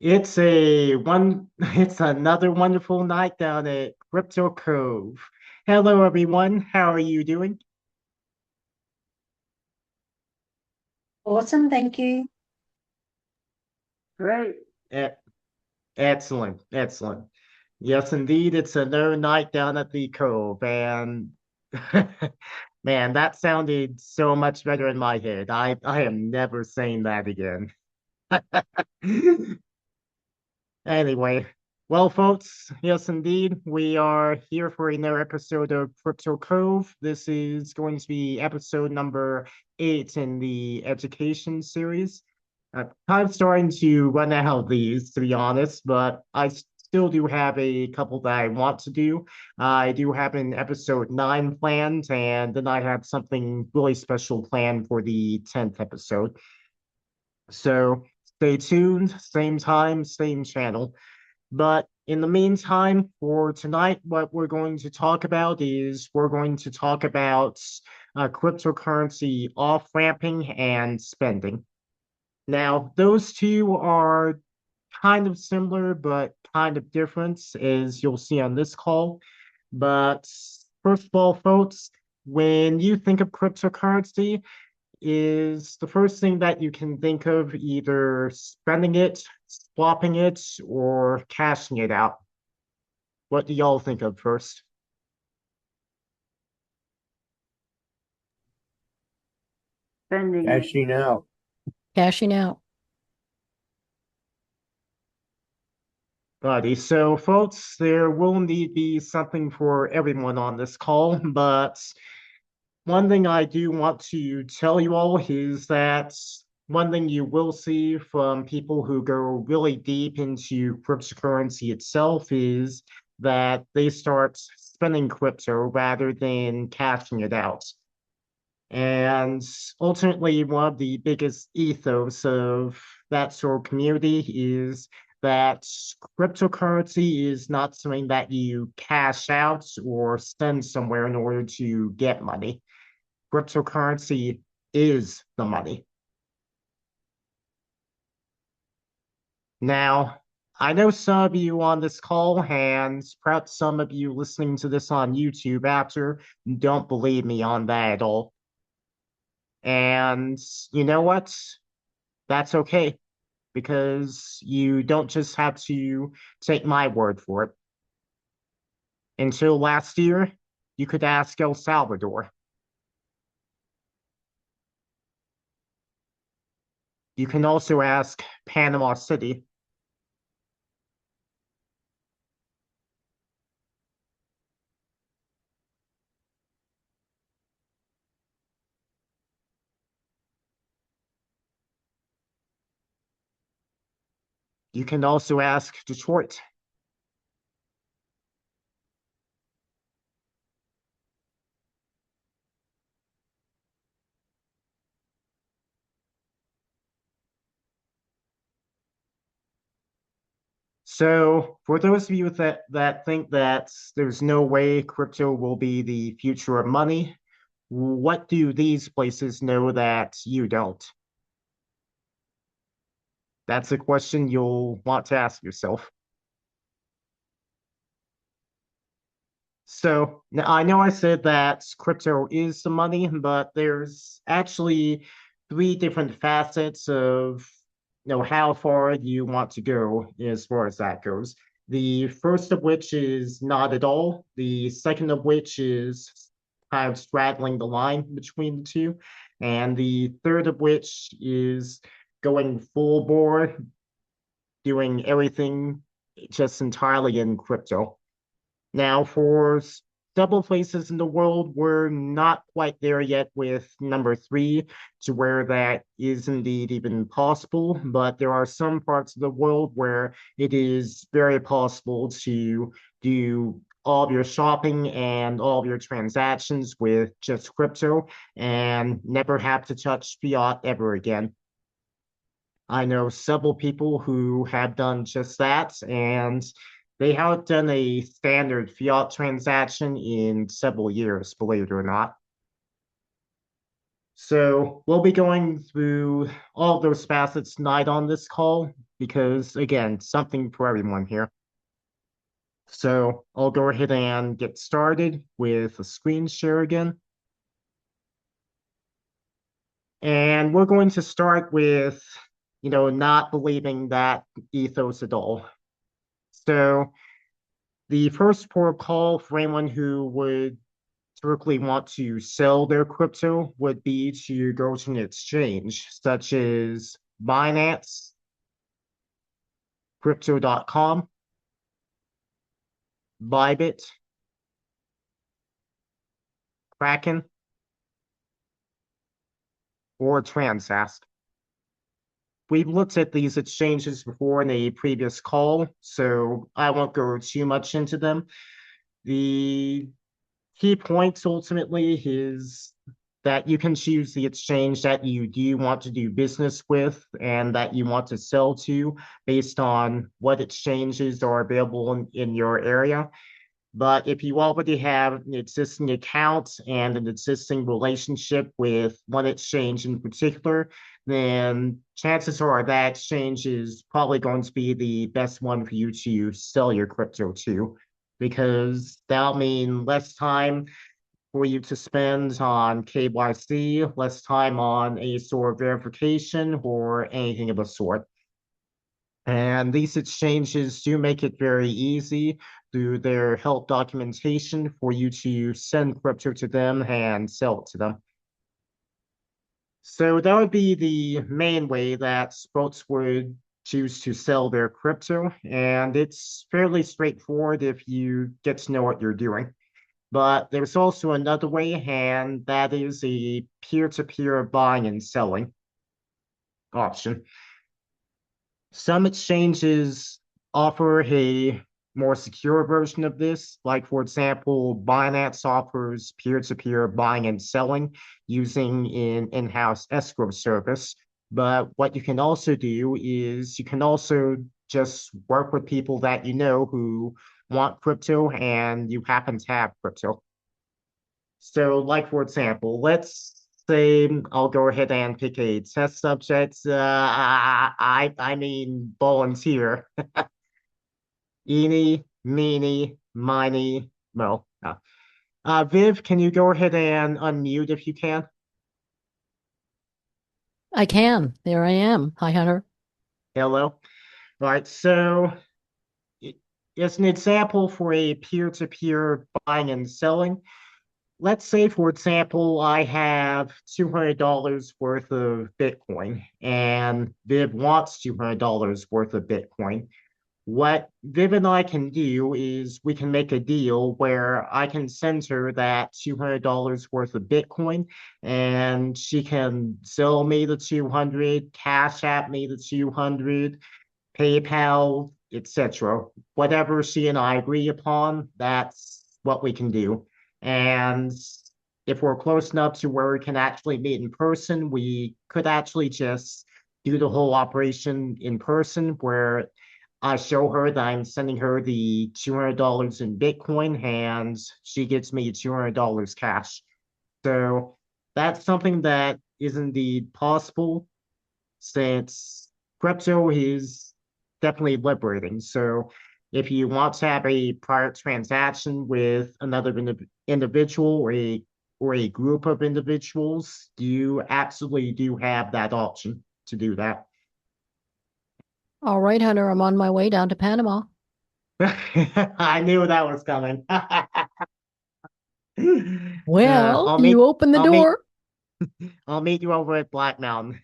It's another wonderful night down at Crypto Cove. Hello everyone, how are you doing? Awesome, thank you. Great. E- Excellent, excellent. Yes, indeed, it's another night down at the Cove, and man, that sounded so much better in my head. I am never saying that again. Anyway, well, folks, yes, indeed, we are here for another episode of Crypto Cove. This is going to be episode number 8 in the education series. I'm starting to run out of these, to be honest, but I still do have a couple that I want to do. I do have an episode 9 planned, and then I have something really special planned for the 10th episode. So stay tuned, same time, same channel. But in the meantime, for tonight, what we're going to talk about is we're going to talk about cryptocurrency off-ramping and spending. Now, those two are kind of similar, but kind of different, as you'll see on this call. But first of all, folks, when you think of cryptocurrency, is the first thing that you can think of either spending it, swapping it, or cashing it out? What do y'all think of first? Spending it. Cashing out. Cashing out. Buddy, so folks, there will indeed be something for everyone on this call, but one thing I do want to tell you all is that one thing you will see from people who go really deep into cryptocurrency itself is that they start spending crypto rather than cashing it out. And ultimately, one of the biggest ethos of that sort of community is that cryptocurrency is not something that you cash out or send somewhere in order to get money. Cryptocurrency is the money. Now, I know some of you on this call, and perhaps some of you listening to this on YouTube after, don't believe me on that at all. And you know what? That's okay, because you don't just have to take my word for it. Until last year, you could ask El Salvador. You can also ask Panama City. You can also ask Detroit. So, for those of you that think that there's no way crypto will be the future of money, what do these places know that you don't? That's a question you'll want to ask yourself. So now I know I said that crypto is the money, but there's actually three different facets of how far you want to go as far as that goes. The first of which is not at all. The second of which is kind of straddling the line between the two. And the third of which is going full bore, doing everything just entirely in crypto. Now, for several places in the world, we're not quite there yet with number three, to where that is indeed even possible. But there are some parts of the world where it is very possible to do all of your shopping and all of your transactions with just crypto and never have to touch fiat ever again. I know several people who have done just that, and they haven't done a standard fiat transaction in several years, believe it or not. So we'll be going through all of those facets tonight on this call. because again, something for everyone here. So I'll go ahead and get started with a screen share again. And we're going to start with, not believing that ethos at all. So the first port of call for anyone who would typically want to sell their crypto would be to go to an exchange such as Binance, Crypto.com, Bybit, Kraken, or Transact. We've looked at these exchanges before in a previous call, so I won't go too much into them. The key points ultimately is that you can choose the exchange that you do want to do business with and that you want to sell to based on what exchanges are available in your area. But if you already have an existing account and an existing relationship with one exchange in particular, then chances are that exchange is probably going to be the best one for you to sell your crypto to, because that'll mean less time for you to spend on KYC, less time on a sort of verification or anything of the sort. And these exchanges do make it very easy through their help documentation for you to send crypto to them and sell it to them. So that would be the main way that folks would choose to sell their crypto. And it's fairly straightforward if you get to know what you're doing. But there's also another way, and that is a peer-to-peer buying and selling option. Some exchanges offer a more secure version of this. Like, for example, Binance offers peer-to-peer buying and selling using an in-house escrow service. But what you can also do is you can also just work with people that you know who want crypto and you happen to have crypto. So, like, for example, let's say I'll go ahead and pick a test subject. I mean volunteer. Eeny, meeny, miny, mo. Viv, can you go ahead and unmute if you can? I can. There I am. Hi, Hunter. Hello. All right. So, it's an example for a peer-to-peer buying and selling. Let's say, for example, I have $200 worth of Bitcoin and Viv wants $200 worth of Bitcoin. What Viv and I can do is we can make a deal where I can send her that $200 worth of Bitcoin and she can sell me the 200, cash at me the 200, PayPal, etc. Whatever she and I agree upon, that's what we can do. And if we're close enough to where we can actually meet in person, we could actually just do the whole operation in person where I show her that I'm sending her the $200 in Bitcoin and she gives me $200 cash. So that's something that is indeed possible since crypto is definitely liberating. So if you want to have a private transaction with another individual or a group of individuals, you absolutely do have that option to do that. All right, Hunter. I'm on my way down to Panama. I knew that was coming. Well, I'll you meet open the I'll meet door. I'll meet you over at Black Mountain.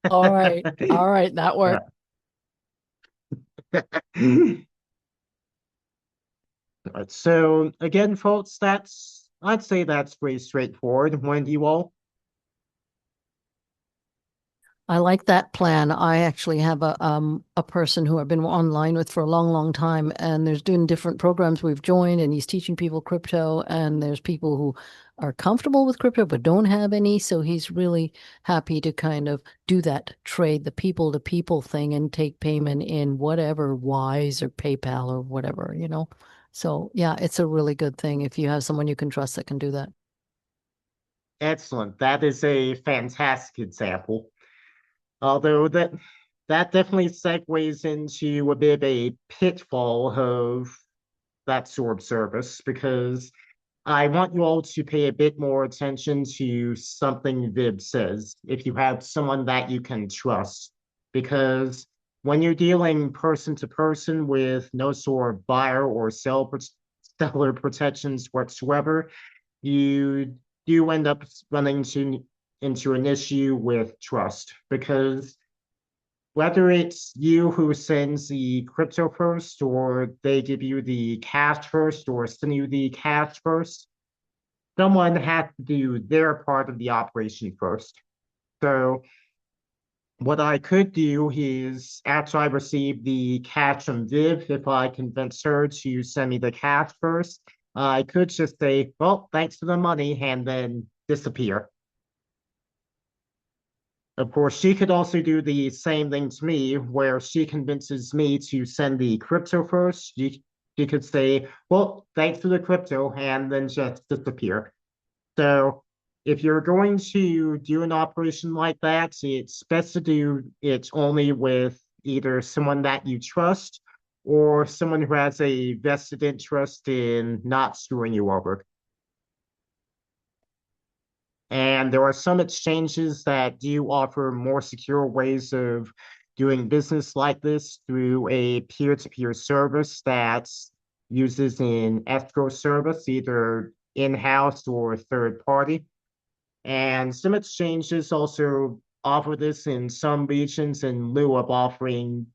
All right. All right. That worked. So again, folks, I'd say that's pretty straightforward. When do you all? I like that plan. I actually have a person who I've been online with for a long, long time, and there's doing different programs we've joined, and he's teaching people crypto, and there's people who are comfortable with crypto but don't have any. So he's really happy to kind of do that trade, the people to people thing, and take payment in whatever Wise or PayPal or whatever, you know. So yeah, it's a really good thing if you have someone you can trust that can do that. Excellent. That is a fantastic example. Although that definitely segues into a bit of a pitfall of that sort of service because I want you all to pay a bit more attention to something Vib says if you have someone that you can trust. Because when you're dealing person to person with no sort of buyer or seller protections whatsoever, you do end up running into an issue with trust. Because whether it's you who sends the crypto first, or they give you the cash first, or send you the cash first, someone has to do their part of the operation first. So what I could do is after I receive the cash from Viv, if I convince her to send me the cash first, I could just say, well, thanks for the money, and then disappear. Of course, she could also do the same thing to me, where she convinces me to send the crypto first. She could say, well, thanks for the crypto, and then just disappear. So if you're going to do an operation like that, it's best to do it only with either someone that you trust or someone who has a vested interest in not screwing you over. And there are some exchanges that do offer more secure ways of doing business like this through a peer-to-peer service that uses an escrow service, either in-house or third party. And some exchanges also offer this in some regions in lieu of offering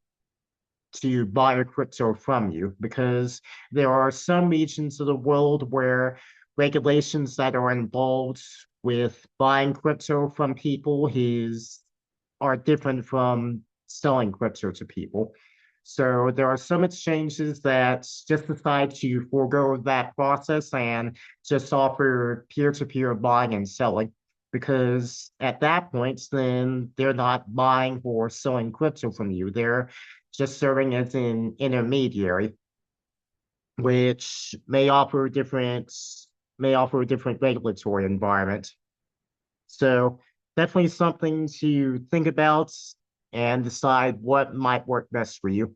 to buy a crypto from you, because there are some regions of the world where regulations that are involved with buying crypto from people are different from selling crypto to people. So there are some exchanges that just decide to forego that process and just offer peer-to-peer buying and selling. Because at that point, then they're not buying or selling crypto from you. They're just serving as an intermediary, which may offer a different regulatory environment. So definitely something to think about and decide what might work best for you.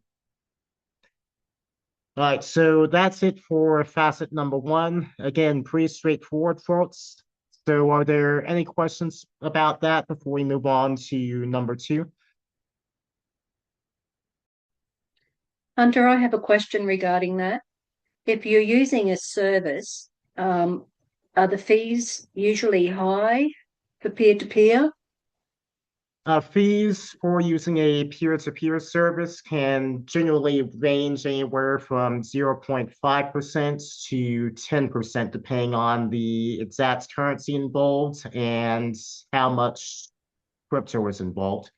All right, so that's it for facet number one. Again, pretty straightforward, folks. So are there any questions about that before we move on to number two? Hunter, I have a question regarding that. If you're using a service, are the fees usually high for peer-to-peer? Fees for using a peer-to-peer service can generally range anywhere from 0.5% to 10%, depending on the exact currency involved and how much crypto is involved.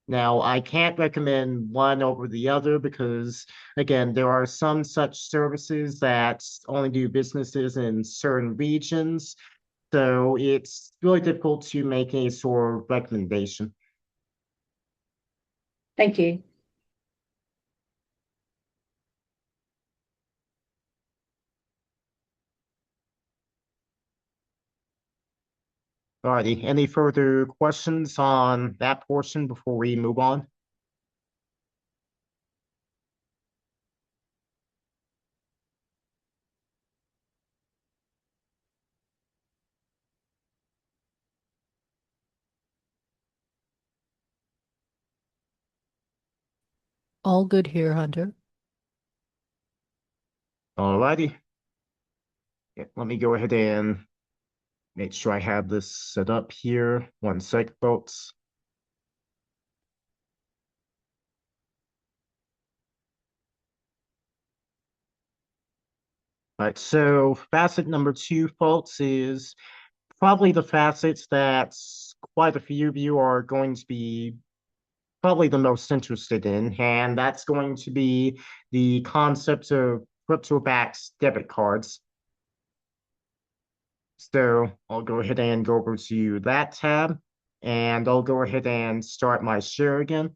Now, I can't recommend one over the other because, again, there are some such services that only do businesses in certain regions. So it's really difficult to make a sort of recommendation. Thank you. Alrighty, any further questions on that portion before we move on? All good here, Hunter. Alrighty. Yeah, let me go ahead and make sure I have this set up here. One sec, folks. All right, so facet number two, folks, is probably the facets that quite a few of you are going to be probably the most interested in, and that's going to be the concept of crypto-backed debit cards. So I'll go ahead and go over to that tab, and I'll go ahead and start my share again.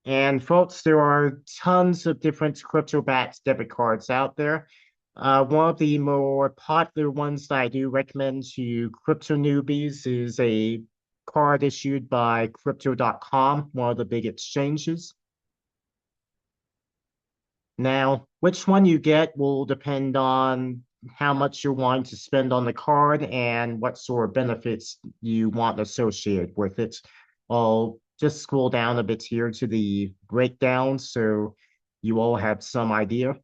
And folks, there are tons of different crypto-backed debit cards out there. One of the more popular ones that I do recommend to crypto newbies is a card issued by Crypto.com, one of the big exchanges. Now, which one you get will depend on how much you're wanting to spend on the card and what sort of benefits you want associated with it. I'll just scroll down a bit here to the breakdown so you all have some idea.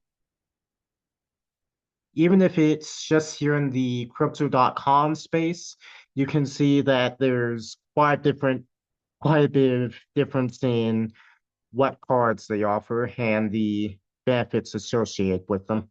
Even if it's just here in the crypto.com space, you can see that there's quite a bit of difference in what cards they offer and the benefits associated with them.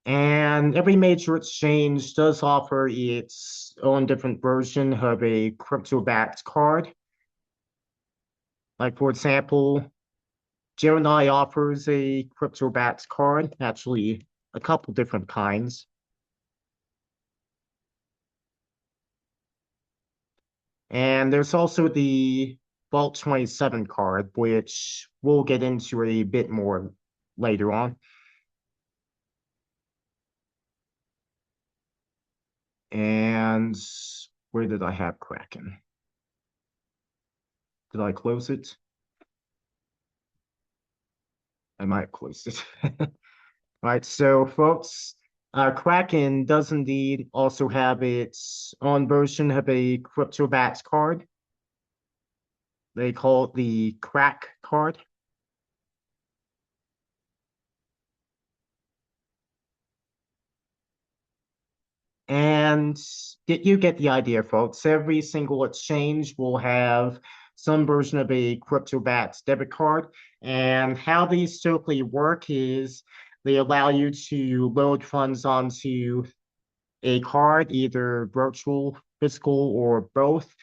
And every major exchange does offer its own different version of a crypto-backed card. Like, for example, Gemini offers a crypto-backed card, actually a couple different kinds. And there's also the Vault27 card, which we'll get into a bit more later on. And where did I have Kraken? Did I close it? I might have closed it. Right, so folks, Kraken does indeed also have its own version of a crypto-backed card. They call it the Crack card. And you get the idea, folks. Every single exchange will have some version of a crypto-backed debit card. And how these typically work is they allow you to load funds onto a card, either virtual, physical, or both.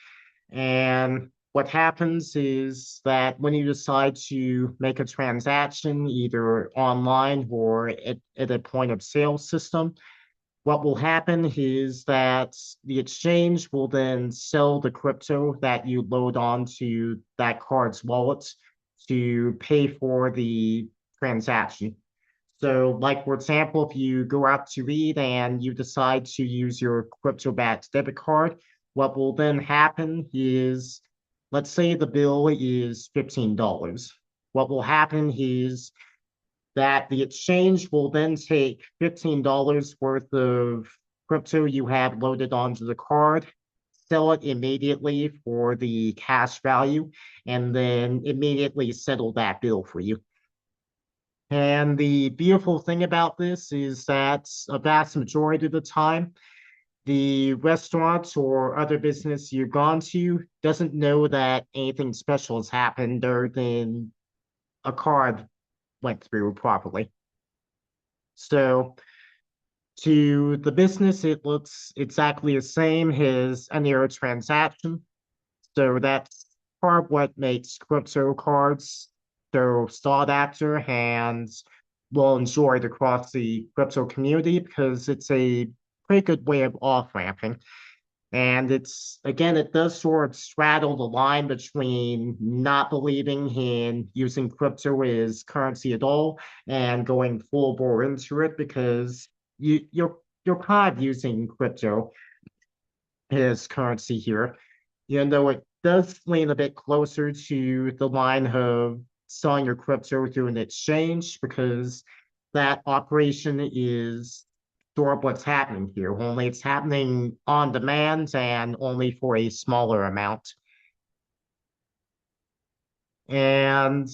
And what happens is that when you decide to make a transaction, either online or at a point of sale system, what will happen is that the exchange will then sell the crypto that you load onto that card's wallet to pay for the transaction. So, like, for example, if you go out to eat and you decide to use your crypto-backed debit card, what will then happen is, let's say the bill is $15. What will happen is that the exchange will then take $15 worth of crypto you have loaded onto the card, sell it immediately for the cash value, and then immediately settle that bill for you. And the beautiful thing about this is that a vast majority of the time, the restaurant or other business you've gone to doesn't know that anything special has happened other than a card went through properly. So to the business, it looks exactly the same as any other transaction. So that's part of what makes crypto cards so sought after and well enjoyed across the crypto community because it's a pretty good way of off-ramping. And it's, again, it does sort of straddle the line between not believing in using crypto as currency at all and going full bore into it because you're kind of using crypto as currency here, even though it does lean a bit closer to the line of selling your crypto through an exchange because that operation is sort of what's happening here, only it's happening on demand and only for a smaller amount. And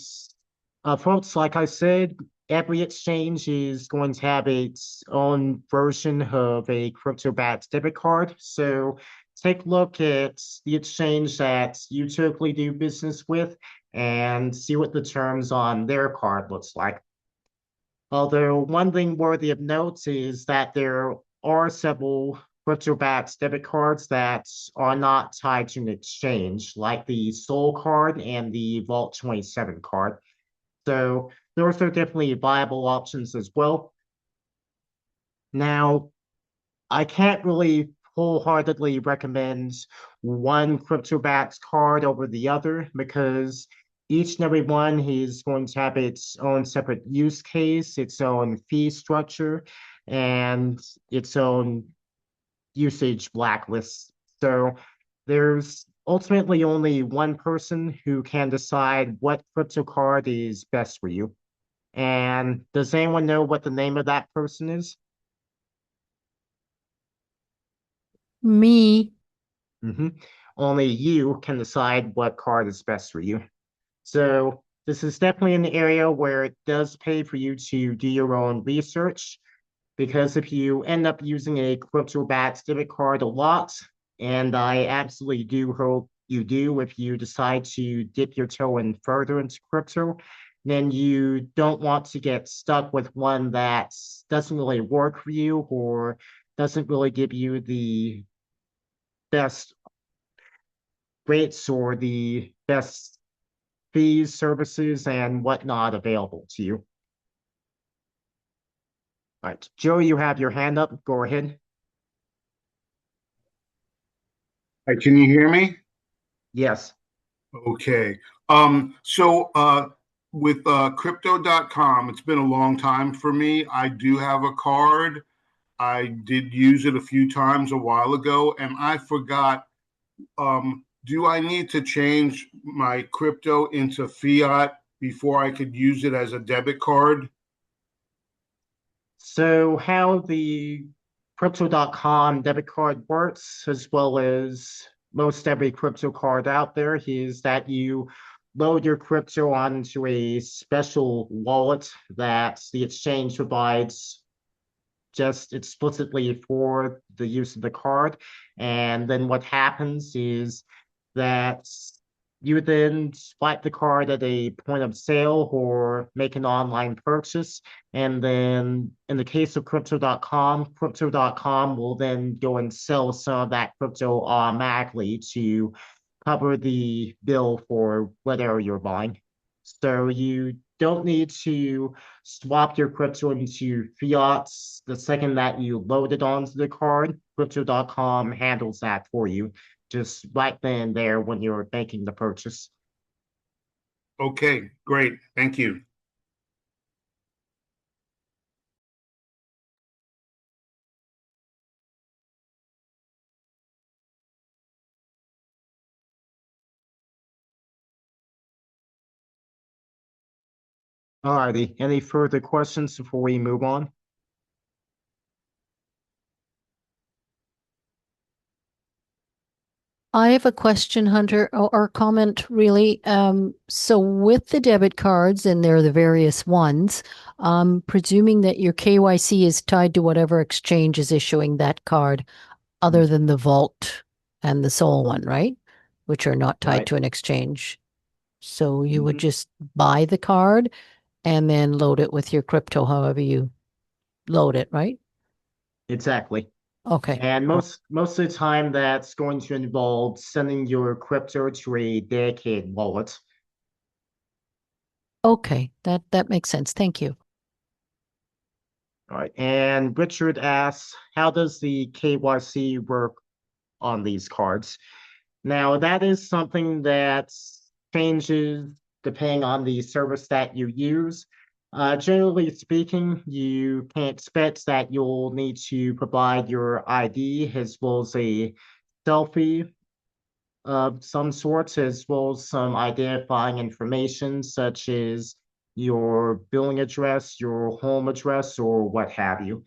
folks, like I said, every exchange is going to have its own version of a crypto-backed debit card. So take a look at the exchange that you typically do business with and see what the terms on their card looks like. Although one thing worthy of note is that there are several crypto-backed debit cards that are not tied to an exchange, like the Soul card and the Vault27 card. So those are definitely viable options as well. Now, I can't really wholeheartedly recommend one CryptoBats card over the other because each and every one is going to have its own separate use case, its own fee structure, and its own usage blacklist. So there's ultimately only one person who can decide what crypto card is best for you. And does anyone know what the name of that person is? Me. hmm Only you can decide what card is best for you. So this is definitely an area where it does pay for you to do your own research. Because if you end up using a CryptoBats debit card a lot, and I absolutely do hope you do if you decide to dip your toe in further into crypto, then you don't want to get stuck with one that doesn't really work for you or doesn't really give you the best rates or the best fees, services, and whatnot available to you. All right, Joe, you have your hand up. Go ahead. Hi, can you hear me? Yes. Okay. With crypto.com, it's been a long time for me. I do have a card. I did use it a few times a while ago, and I forgot. Do I need to change my crypto into fiat before I could use it as a debit card? So how the crypto.com debit card works, as well as most every crypto card out there, is that you load your crypto onto a special wallet that the exchange provides just explicitly for the use of the card. And then what happens is that you would then swipe the card at a point of sale or make an online purchase. And then in the case of crypto.com will then go and sell some of that crypto automatically to cover the bill for whatever you're buying. So you don't need to swap your crypto into fiat the second that you load it onto the card. Crypto.com handles that for you just right then and there when you're making the purchase. Okay, great. Thank you. Alrighty, any further questions before we move on? I have a question, Hunter, or comment really. So with the debit cards, and there are the various ones, presuming that your KYC is tied to whatever exchange is issuing that card, other than the Vault and the Soul one, right? Which are not tied Right. to an exchange. So you would Mhm. just buy the card and then load it with your crypto, however you load it, right? Exactly. Okay. And most of the time that's going to involve sending your crypto to a dedicated wallet. Okay, that makes sense. Thank you. All right. And Richard asks, how does the KYC work on these cards? Now, that is something that changes depending on the service that you use. Generally speaking, you can expect that you'll need to provide your ID as well as a selfie of some sorts, as well as some identifying information such as your billing address, your home address, or what have you.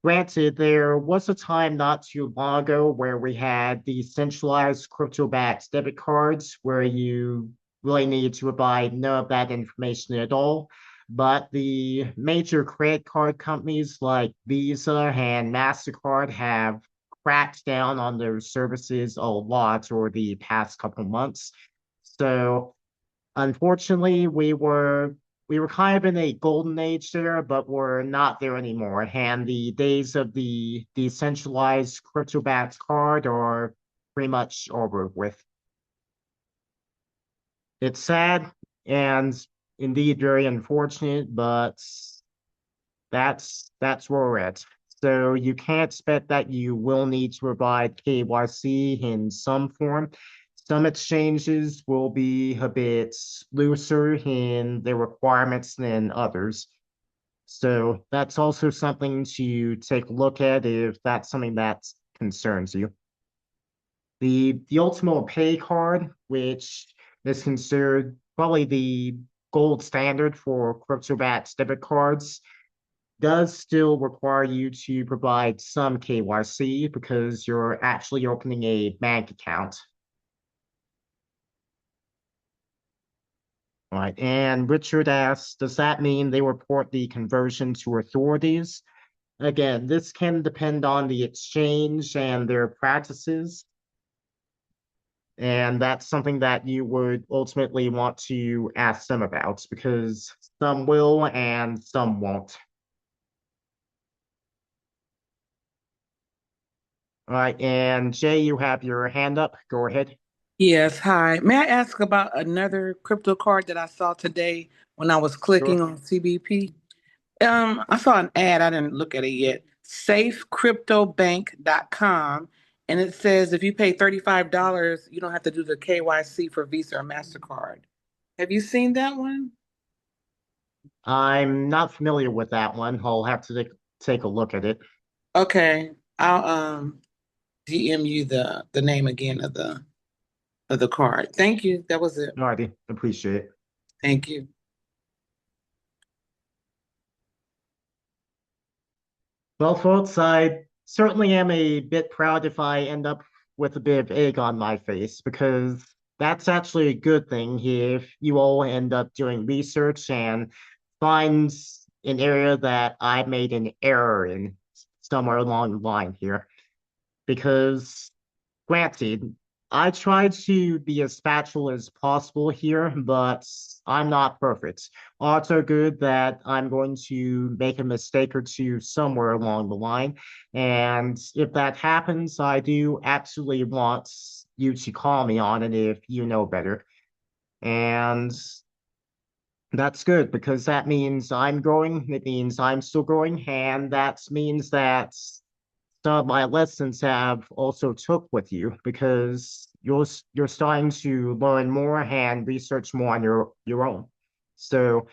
Granted, there was a time not too long ago where we had the centralized crypto-backed debit cards where you really needed to provide none of that information at all. But the major credit card companies like Visa and MasterCard have cracked down on their services a lot over the past couple months. So unfortunately, we were kind of in a golden age there, but we're not there anymore. And the days of the decentralized crypto-backed card are pretty much over with. It's sad and indeed very unfortunate, but that's where we're at. So you can't expect that you will need to provide KYC in some form. Some exchanges will be a bit looser in their requirements than others. So that's also something to take a look at if that's something that concerns you. The UltimoPay card, which is considered probably the gold standard for crypto-backed debit cards, does still require you to provide some KYC because you're actually opening a bank account. All right, and Richard asks, does that mean they report the conversion to authorities? Again, this can depend on the exchange and their practices. And that's something that you would ultimately want to ask them about because some will and some won't. All right, and Jay, you have your hand up. Go ahead. Yes, hi. May I ask about another crypto card that I saw today when I was clicking Sure. on CBP? I saw an ad, I didn't look at it yet. Safecryptobank.com, and it says if you pay $35, you don't have to do the KYC for Visa or MasterCard. Have you seen that one? I'm not familiar with that one. I'll have to take a look at it. Okay. I'll DM you the name again of the card. Thank you. That was it. Alrighty, appreciate it. Thank you. Well, folks, I certainly am a bit proud if I end up with a bit of egg on my face because that's actually a good thing if you all end up doing research and find an area that I made an error in somewhere along the line here. Because granted, I try to be as factual as possible here, but I'm not perfect. Odds are good that I'm going to make a mistake or two somewhere along the line. And if that happens, I do absolutely want you to call me on it if you know better. And that's good because that means I'm growing, it means I'm still growing, and that means that some of my lessons have also took with you because you're starting to learn more and research more on your own. So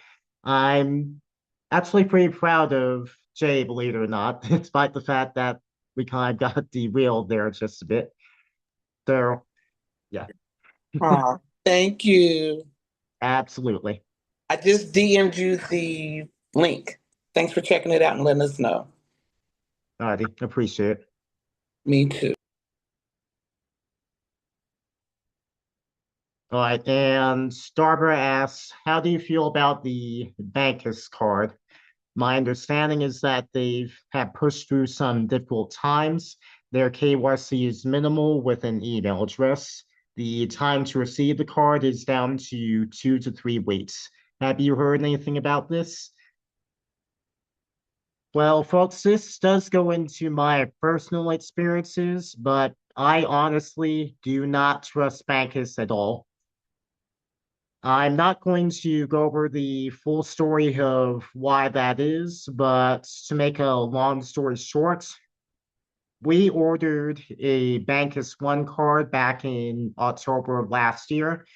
I'm actually pretty proud of Jay, believe it or not, despite the fact that we kind of got derailed there just a bit. So yeah, Oh, thank you. absolutely. I just DM'd you the link. Thanks for checking it out and letting us know. Alrighty, appreciate it. Me too. All right, and Starbra asks, how do you feel about the Bankus card? My understanding is that they've have pushed through some difficult times. Their KYC is minimal with an email address. The time to receive the card is down to 2 to 3 weeks. Have you heard anything about this? Well, folks, this does go into my personal experiences, but I honestly do not trust Bankus at all. I'm not going to go over the full story of why that is, but to make a long story short, we ordered a Bankus One card back in October of last year,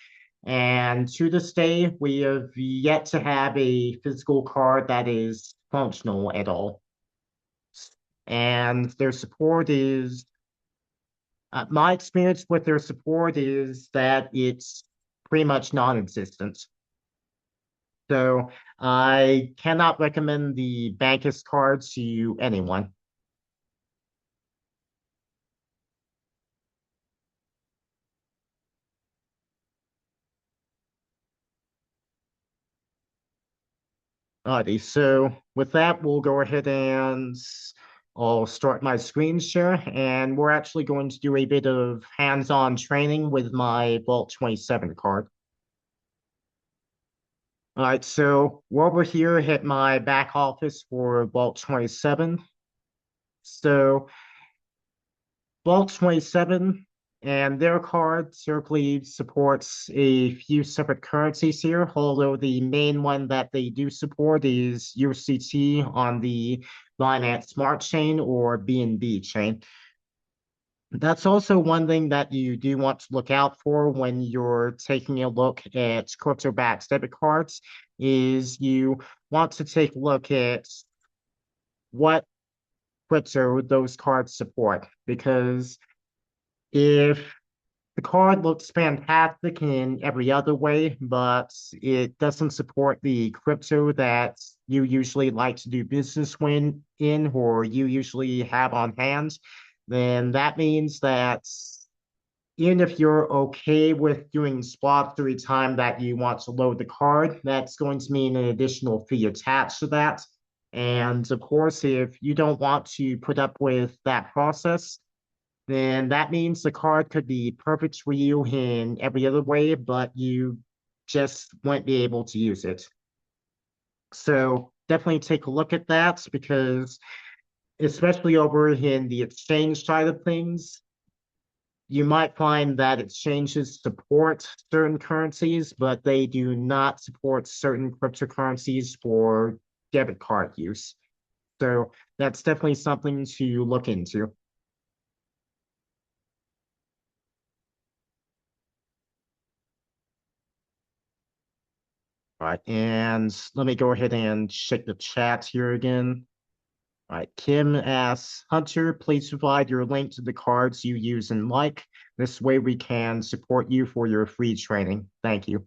and to this day, we have yet to have a physical card that is functional at all. And their support is, my experience with their support is that it's pretty much non-existent. So I cannot recommend the Bankus card to anyone. Alrighty, so with that, we'll go ahead and I'll start my screen share, and we're actually going to do a bit of hands-on training with my Vault27 card. All right, so we're over here at my back office for Vault27. So Vault27 And their card certainly supports a few separate currencies here, although the main one that they do support is USDT on the Binance Smart Chain or BNB chain. That's also one thing that you do want to look out for when you're taking a look at crypto-backed debit cards, is you want to take a look at what crypto those cards support. Because if the card looks fantastic in every other way, but it doesn't support the crypto that you usually like to do business in or you usually have on hand, then that means that even if you're okay with doing swaps every time that you want to load the card, that's going to mean an additional fee attached to that. And of course, if you don't want to put up with that process, then that means the card could be perfect for you in every other way, but you just won't be able to use it. So definitely take a look at that, because especially over in the exchange side of things, you might find that exchanges support certain currencies, but they do not support certain cryptocurrencies for debit card use. So that's definitely something to look into. All right, and let me go ahead and check the chat here again. All right, Kim asks, Hunter, please provide your link to the cards you use and like. This way we can support you for your free training. Thank you.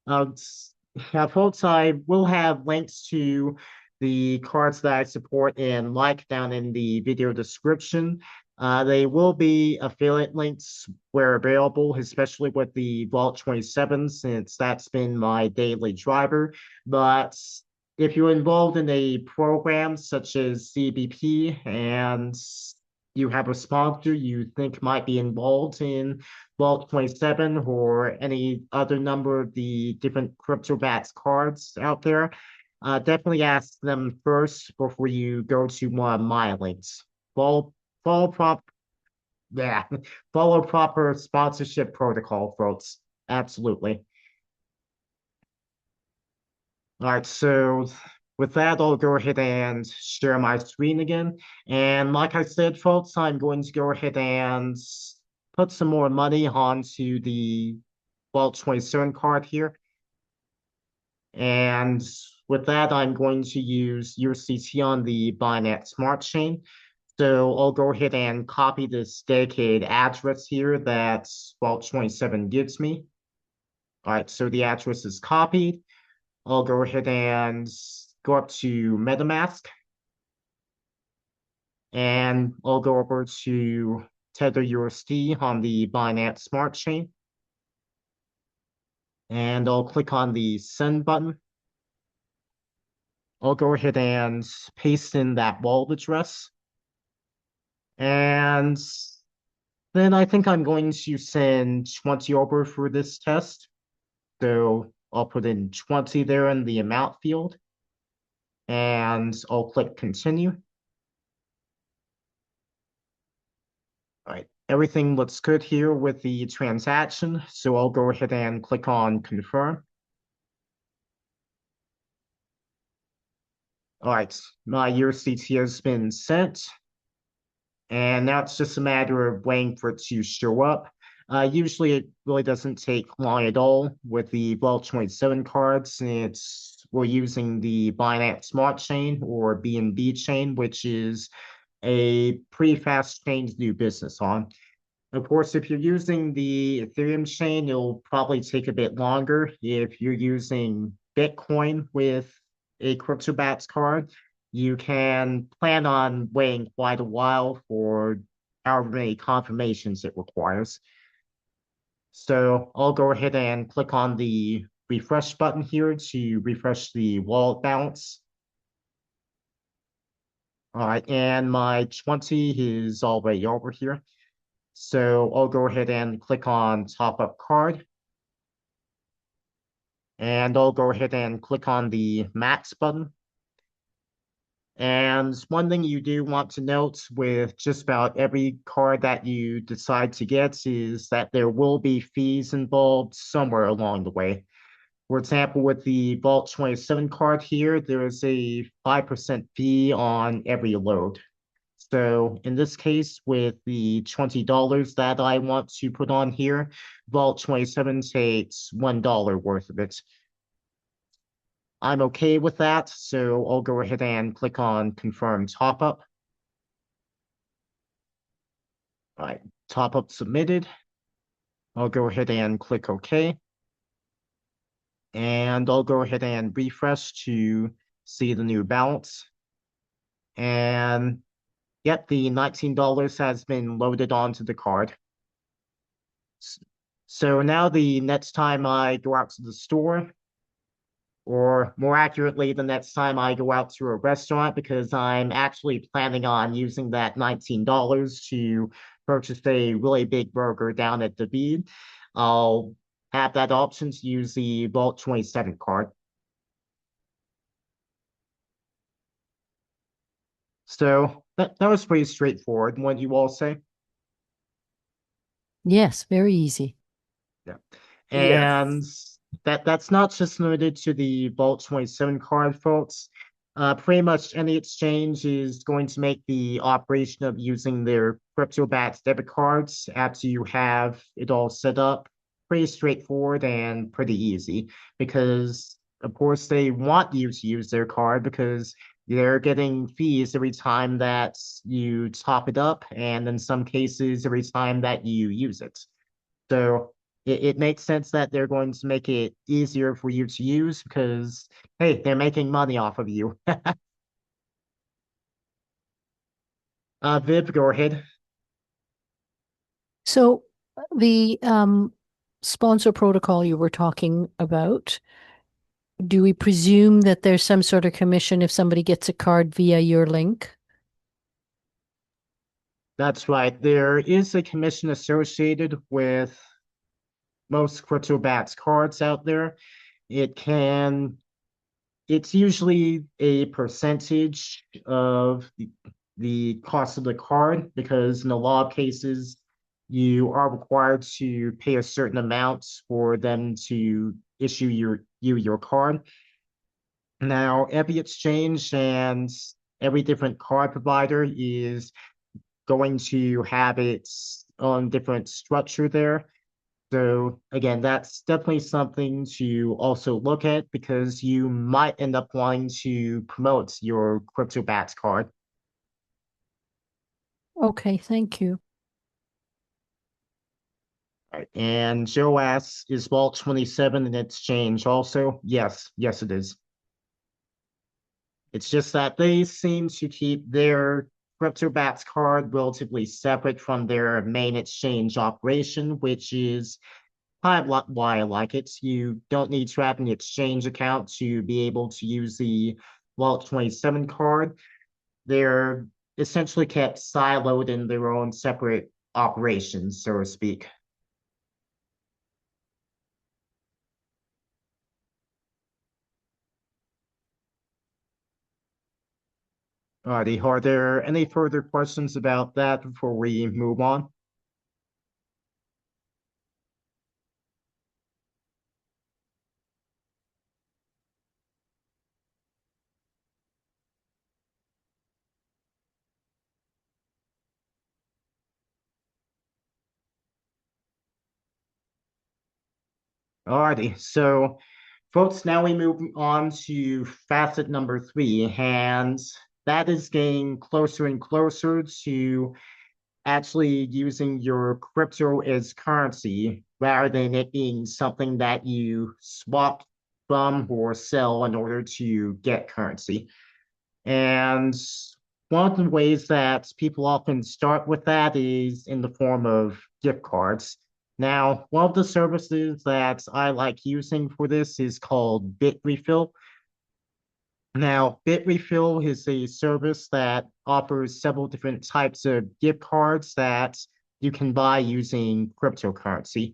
Folks, I will have links to the cards that I support and like down in the video description. They will be affiliate links where available, especially with the Vault27, since that's been my daily driver. But if you're involved in a program such as CBP and you have a sponsor you think might be involved in Vault27 or any other number of the different crypto-backed cards out there, definitely ask them first before you go to one of my links. Follow, follow prop, yeah, follow proper sponsorship protocol, folks. Absolutely. All right, so with that, I'll go ahead and share my screen again. And like I said, folks, I'm going to go ahead and put some more money onto the Vault27 card here. And with that, I'm going to use USDT on the Binance Smart Chain. So I'll go ahead and copy this dedicated address here that Vault27 gives me. All right, so the address is copied. I'll go ahead and go up to MetaMask. And I'll go over to Tether USD on the Binance Smart Chain. And I'll click on the send button. I'll go ahead and paste in that wallet address. And then I think I'm going to send 20 over for this test. So I'll put in 20 there in the amount field. And I'll click continue. All right, everything looks good here with the transaction. So I'll go ahead and click on confirm. All right, my USDT has been sent. And now it's just a matter of waiting for it to show up. Usually it really doesn't take long at all with the Vault27 cards. We're using the Binance Smart Chain or BNB chain, which is a pretty fast chain to do business on. Of course, if you're using the Ethereum chain, it'll probably take a bit longer. If you're using Bitcoin with a crypto-backed card, you can plan on waiting quite a while for however many confirmations it requires. So I'll go ahead and click on the refresh button here to refresh the wallet balance. All right, and my 20 is already over here. So I'll go ahead and click on top up card. And I'll go ahead and click on the max button. And one thing you do want to note with just about every card that you decide to get is that there will be fees involved somewhere along the way. For example, with the Vault27 card here, there is a 5% fee on every load. So in this case, with the $20 that I want to put on here, Vault27 takes $1 worth of it. I'm okay with that, so I'll go ahead and click on Confirm Top Up. All right, Top Up submitted. I'll go ahead and click OK. And I'll go ahead and refresh to see the new balance. And yep, the $19 has been loaded onto the card. So now the next time I go out to the store, or more accurately, the next time I go out to a restaurant, because I'm actually planning on using that $19 to purchase a really big burger down at the Bead, I'll have that option to use the Vault27 card. So that was pretty straightforward. What do you all say? Yes, very easy. Yeah. Yes. And that's not just limited to the Vault27 card, folks. Pretty much any exchange is going to make the operation of using their crypto-backed debit cards after you have it all set up pretty straightforward and pretty easy, because of course they want you to use their card because they're getting fees every time that you top it up, and in some cases every time that you use it. So it makes sense that they're going to make it easier for you to use because, hey, they're making money off of you. Viv, go ahead. So the sponsor protocol you were talking about, do we presume that there's some sort of commission if somebody gets a card via your link? That's right. There is a commission associated with most crypto-backed cards out there. It's usually a percentage of the cost of the card, because in a lot of cases, you are required to pay a certain amount for them to issue your card. Now, every exchange and every different card provider is going to have its own different structure there. So again, that's definitely something to also look at, because you might end up wanting to promote your crypto-backed card. Okay, thank you. All right. And Joe asks, is Vault27 an exchange also? Yes, it is. It's just that they seem to keep their crypto-backed card relatively separate from their main exchange operation, which is why I like it. You don't need to have an exchange account to be able to use the Vault27 card. They're essentially kept siloed in their own separate operations, so to speak. Alrighty, are there any further questions about that before we move on? Alrighty, so folks, now we move on to facet number 3, and that is getting closer and closer to actually using your crypto as currency rather than it being something that you swap from or sell in order to get currency. And one of the ways that people often start with that is in the form of gift cards. Now, one of the services that I like using for this is called Bitrefill. Now, Bitrefill is a service that offers several different types of gift cards that you can buy using cryptocurrency.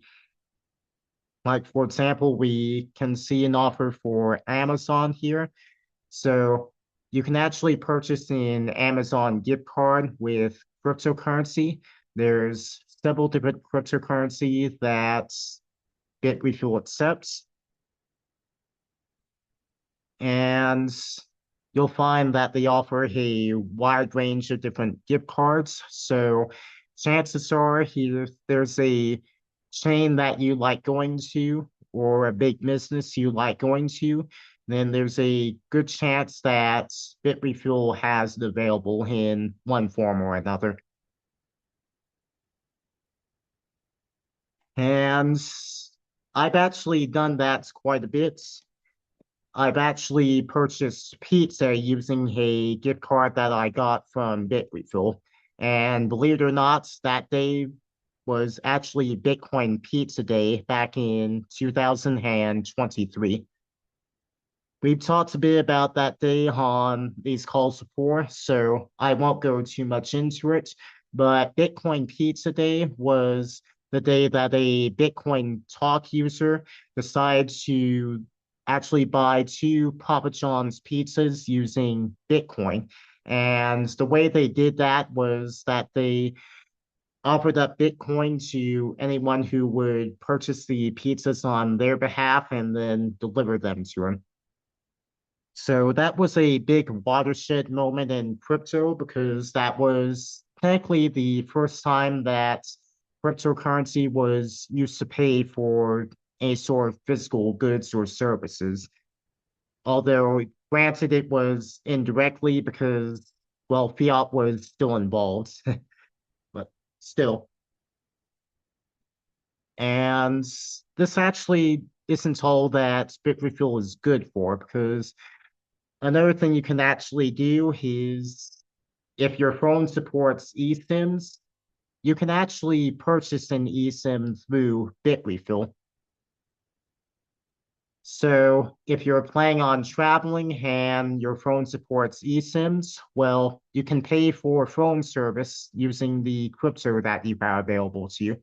Like, for example, we can see an offer for Amazon here. So You can actually purchase an Amazon gift card with cryptocurrency. There's several different cryptocurrencies that Bitrefill accepts. And you'll find that they offer a wide range of different gift cards. So chances are there's a chain that you like going to or a big business you like going to, then there's a good chance that Bitrefill has it available in one form or another. And I've actually done that quite a bit. I've actually purchased pizza using a gift card that I got from Bitrefill. And believe it or not, that day was actually Bitcoin Pizza Day back in 2023. We've talked a bit about that day on these calls before, so I won't go too much into it. But Bitcoin Pizza Day was the day that a Bitcoin Talk user decided to actually buy 2 Papa John's pizzas using Bitcoin. And the way they did that was that they offered up Bitcoin to anyone who would purchase the pizzas on their behalf and then deliver them to them. So that was a big watershed moment in crypto because that was technically the first time that cryptocurrency was used to pay for any sort of physical goods or services. Although, granted, it was indirectly because, well, fiat was still involved, but still. And this actually isn't all that Bitrefill is good for because another thing you can actually do is if your phone supports eSIMs, you can actually purchase an eSIM through Bitrefill. So if you're planning on traveling and your phone supports eSIMs, well, you can pay for phone service using the crypto that you have available to you.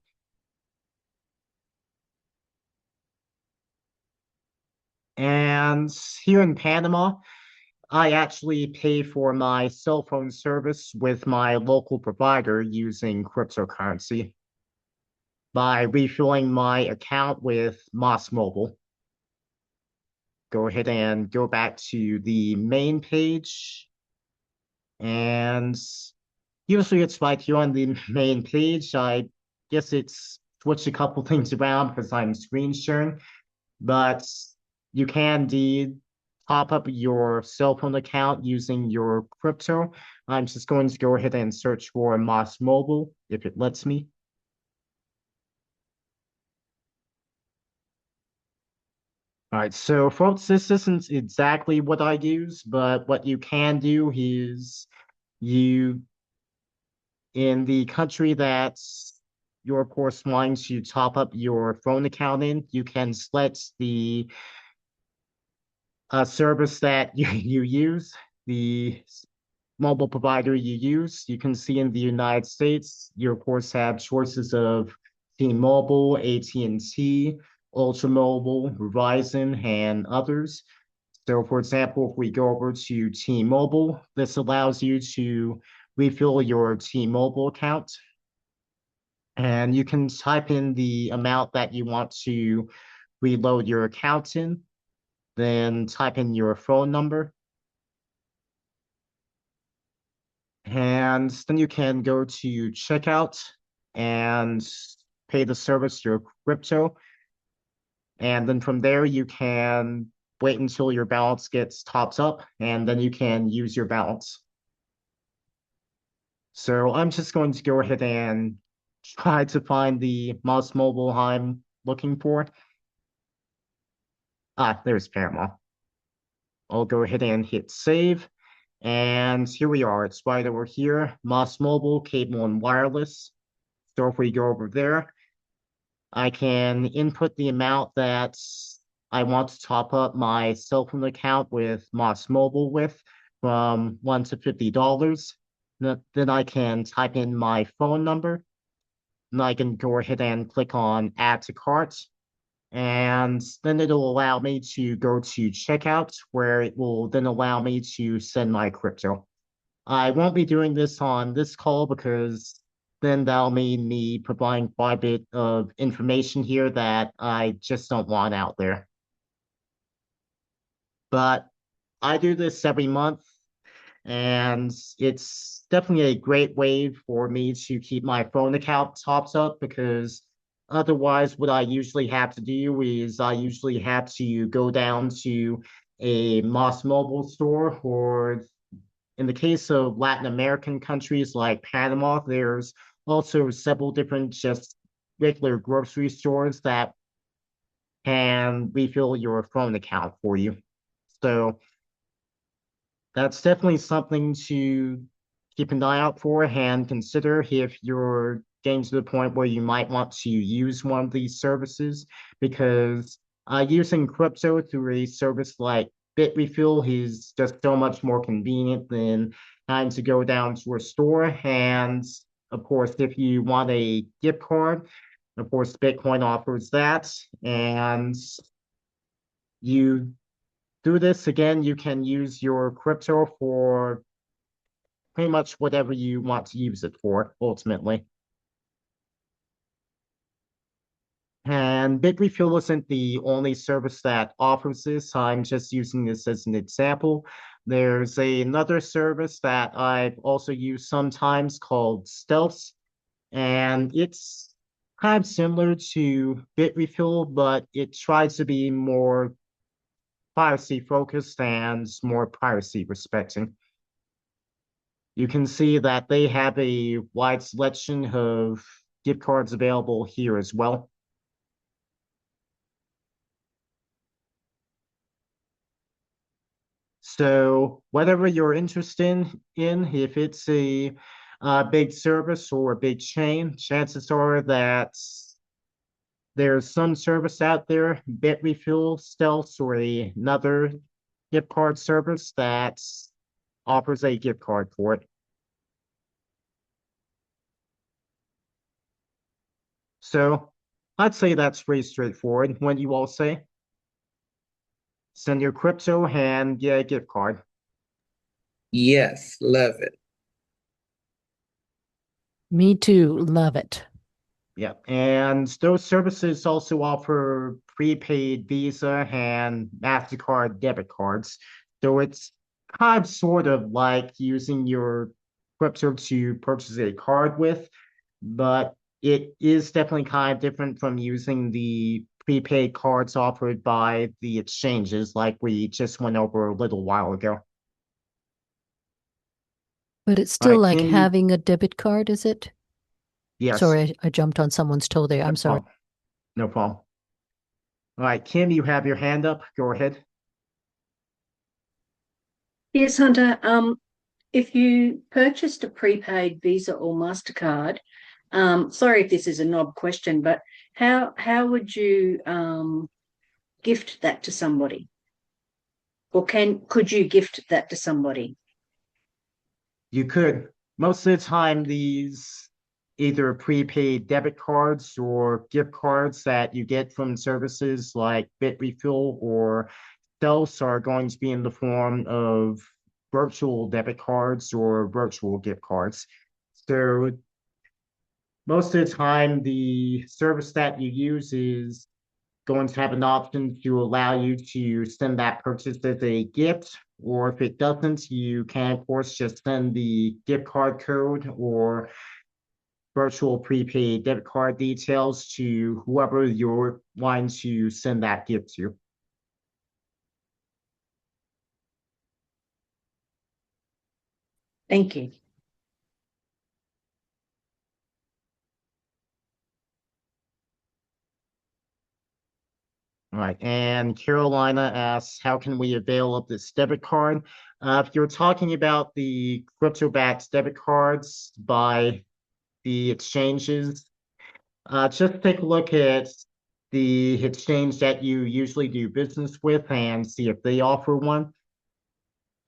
And here in Panama, I actually pay for my cell phone service with my local provider using cryptocurrency by refilling my account with Moss Mobile. Go ahead and go back to the main page. And usually it's right here on the main page. I guess it's switched a couple things around because I'm screen sharing, but you can indeed top up your cell phone account using your crypto. I'm just going to go ahead and search for Moss Mobile if it lets me. All right, so folks, this isn't exactly what I use, but what you can do is you, in the country that you're of course wanting to top up your phone account in, you can select the service that you use, the mobile provider you use. You can see in the United States, you of course have choices of T-Mobile, AT&T, UltimoPay, Verizon, and others. So for example, if we go over to T-Mobile, this allows you to refill your T-Mobile account. And you can type in the amount that you want to reload your account in, then type in your phone number. And then you can go to checkout and pay the service your crypto. And then from there, you can wait until your balance gets topped up, and then you can use your balance. So I'm just going to go ahead and try to find the Moss Mobile I'm looking for. Ah, there's Paramount. I'll go ahead and hit save. And here we are. It's right over here. Moss Mobile, cable and wireless. So if we go over there, I can input the amount that I want to top up my cell phone account with Moss Mobile with from $1 to $50. Then I can type in my phone number. And I can go ahead and click on add to cart. and then it'll allow me to go to checkout, where it will then allow me to send my crypto. I won't be doing this on this call because then that'll mean me providing quite a bit of information here that I just don't want out there. But I do this every month, and it's definitely a great way for me to keep my phone account topped up, because otherwise what I usually have to do is I usually have to go down to a Moss Mobile store, or in the case of Latin American countries like Panama, there's also several different just regular grocery stores that can refill your phone account for you. So that's definitely something to keep an eye out for and consider if you're getting to the point where you might want to use one of these services, because using crypto through a service like Bitrefill is just so much more convenient than having to go down to a store. And of course, if you want a gift card, of course, Bitcoin offers that. And you do this again, you can use your crypto for pretty much whatever you want to use it for, ultimately. And Bitrefill isn't the only service that offers this. I'm just using this as an example. There's another service that I've also used sometimes called Stealth, and it's kind of similar to Bitrefill, but it tries to be more privacy focused and more privacy respecting. You can see that they have a wide selection of gift cards available here as well. So whatever you're interested in, if it's a big service or a big chain, chances are that there's some service out there, Bitrefill, Stealth, or another gift card service that offers a gift card for it. So I'd say that's pretty straightforward. When you all say, send your crypto and get a gift card. Yes, love it. Me too. Love it. Yeah, and those services also offer prepaid Visa and MasterCard debit cards. So it's kind of sort of like using your crypto to purchase a card with, but it is definitely kind of different from using the prepaid cards offered by the exchanges like we just went over a little while ago. But it's All still right, like Kim, having a debit card, is it? yes, Sorry, I jumped on someone's toe there. no I'm sorry. problem. No problem. All right, Kim, you have your hand up. Go ahead. Yes, Hunter. If you purchased a prepaid Visa or MasterCard, sorry if this is a knob question, but how would you gift that to somebody? Or could you gift that to somebody? You could. Most of the time, these either prepaid debit cards or gift cards that you get from services like Bitrefill or Stealth are going to be in the form of virtual debit cards or virtual gift cards. So most of the time, the service that you use is going to have an option to allow you to send that purchase as a gift, or if it doesn't, you can of course just send the gift card code or virtual prepaid debit card details to whoever you're wanting to send that gift to. Thank you. All right, and Carolina asks, how can we avail of this debit card? If you're talking about the crypto-backed debit cards by the exchanges, just take a look at the exchange that you usually do business with and see if they offer one.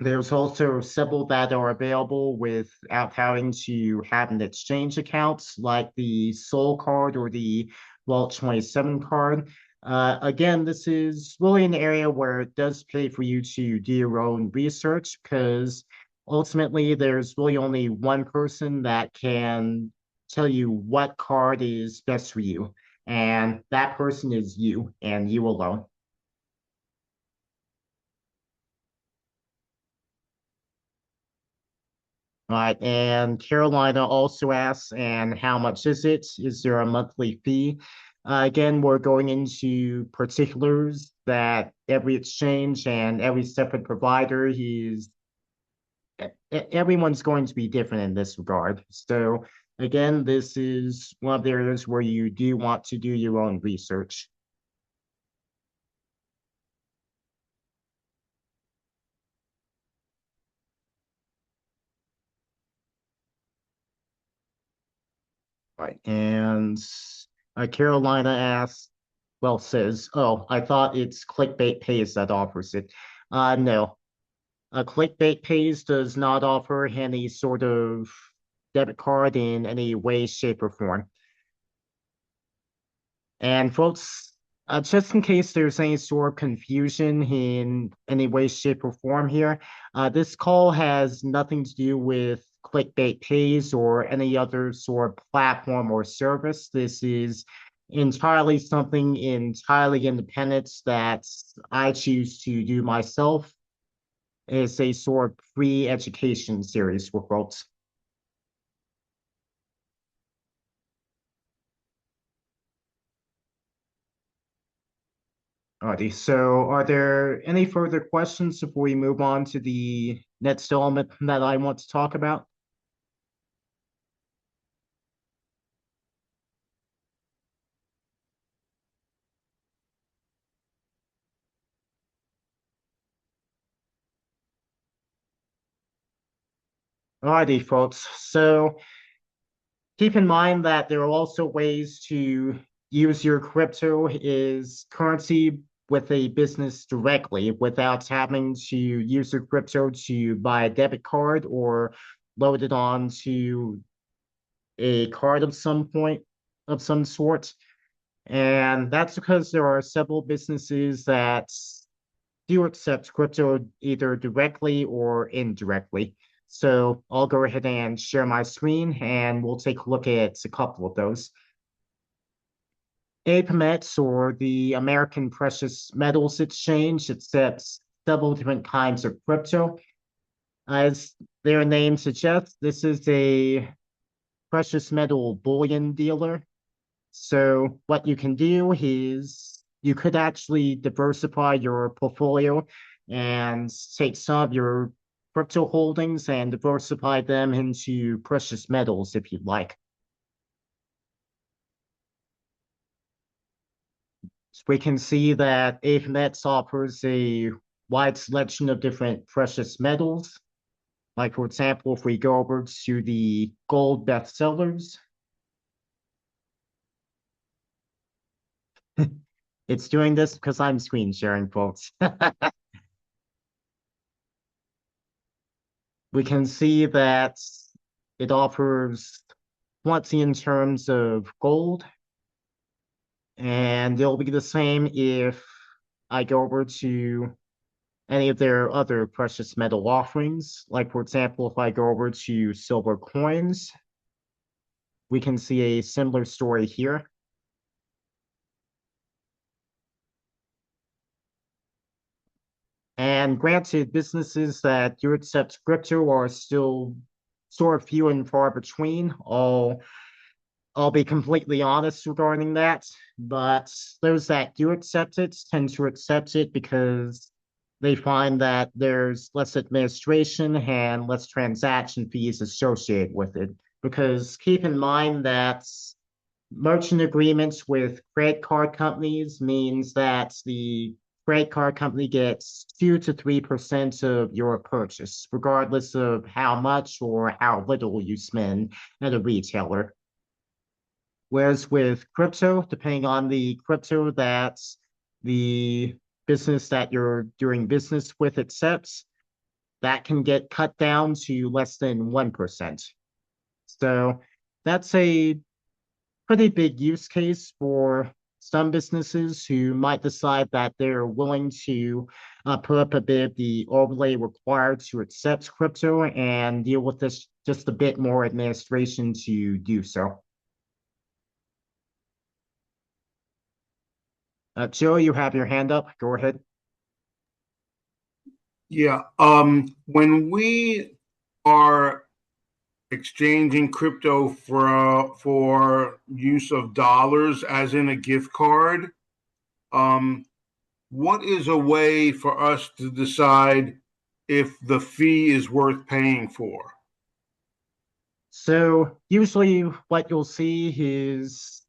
There's also several that are available without having to have an exchange account, like the Soul card or the Vault27 card. Again, this is really an area where it does pay for you to do your own research because ultimately there's really only one person that can tell you what card is best for you. And that person is you and you alone. All right, and Carolina also asks, and how much is it? Is there a monthly fee? Again, we're going into particulars that every exchange and every separate provider everyone's going to be different in this regard. So again, this is one of the areas where you do want to do your own research. Right, and Carolina asks, well, says, oh, I thought it's Clickbait Pays that offers it. No, Clickbait Pays does not offer any sort of debit card in any way, shape, or form. And folks, just in case there's any sort of confusion in any way, shape, or form here, this call has nothing to do with Clickbait Pays or any other sort of platform or service. This is entirely something entirely independent that I choose to do myself. It's a sort of free education series for folks. Alrighty, so are there any further questions before we move on to the next element that I want to talk about? Alrighty, folks. So keep in mind that there are also ways to use your crypto as currency with a business directly without having to use your crypto to buy a debit card or load it onto a card of some sort. And that's because there are several businesses that do accept crypto either directly or indirectly. So I'll go ahead and share my screen and we'll take a look at a couple of those. APMET, or the American Precious Metals Exchange, accepts several different kinds of crypto. As their name suggests, this is a precious metal bullion dealer. So what you can do is you could actually diversify your portfolio and take some of your crypto holdings and diversify them into precious metals if you'd like. So we can see that AFMEX offers a wide selection of different precious metals. Like, for example, if we go over to the gold bestsellers, it's doing this because I'm screen sharing, folks. We can see that it offers plenty in terms of gold, and it'll be the same if I go over to any of their other precious metal offerings. Like, for example, if I go over to silver coins, we can see a similar story here. And granted, businesses that do accept crypto are still sort of few and far between. I'll be completely honest regarding that, but those that do accept it tend to accept it because they find that there's less administration and less transaction fees associated with it. Because keep in mind that merchant agreements with credit card companies means that the credit card company gets 2 to 3% of your purchase, regardless of how much or how little you spend at a retailer. Whereas with crypto, depending on the crypto that the business that you're doing business with accepts, that can get cut down to less than 1%. So that's a pretty big use case for some businesses who might decide that they're willing to put up a bit of the overlay required to accept crypto and deal with this just a bit more administration to do so. Joe, you have your hand up. Go ahead. Yeah. When we are exchanging crypto for use of dollars, as in a gift card, what is a way for us to decide if the fee is worth paying for? So usually what you'll see is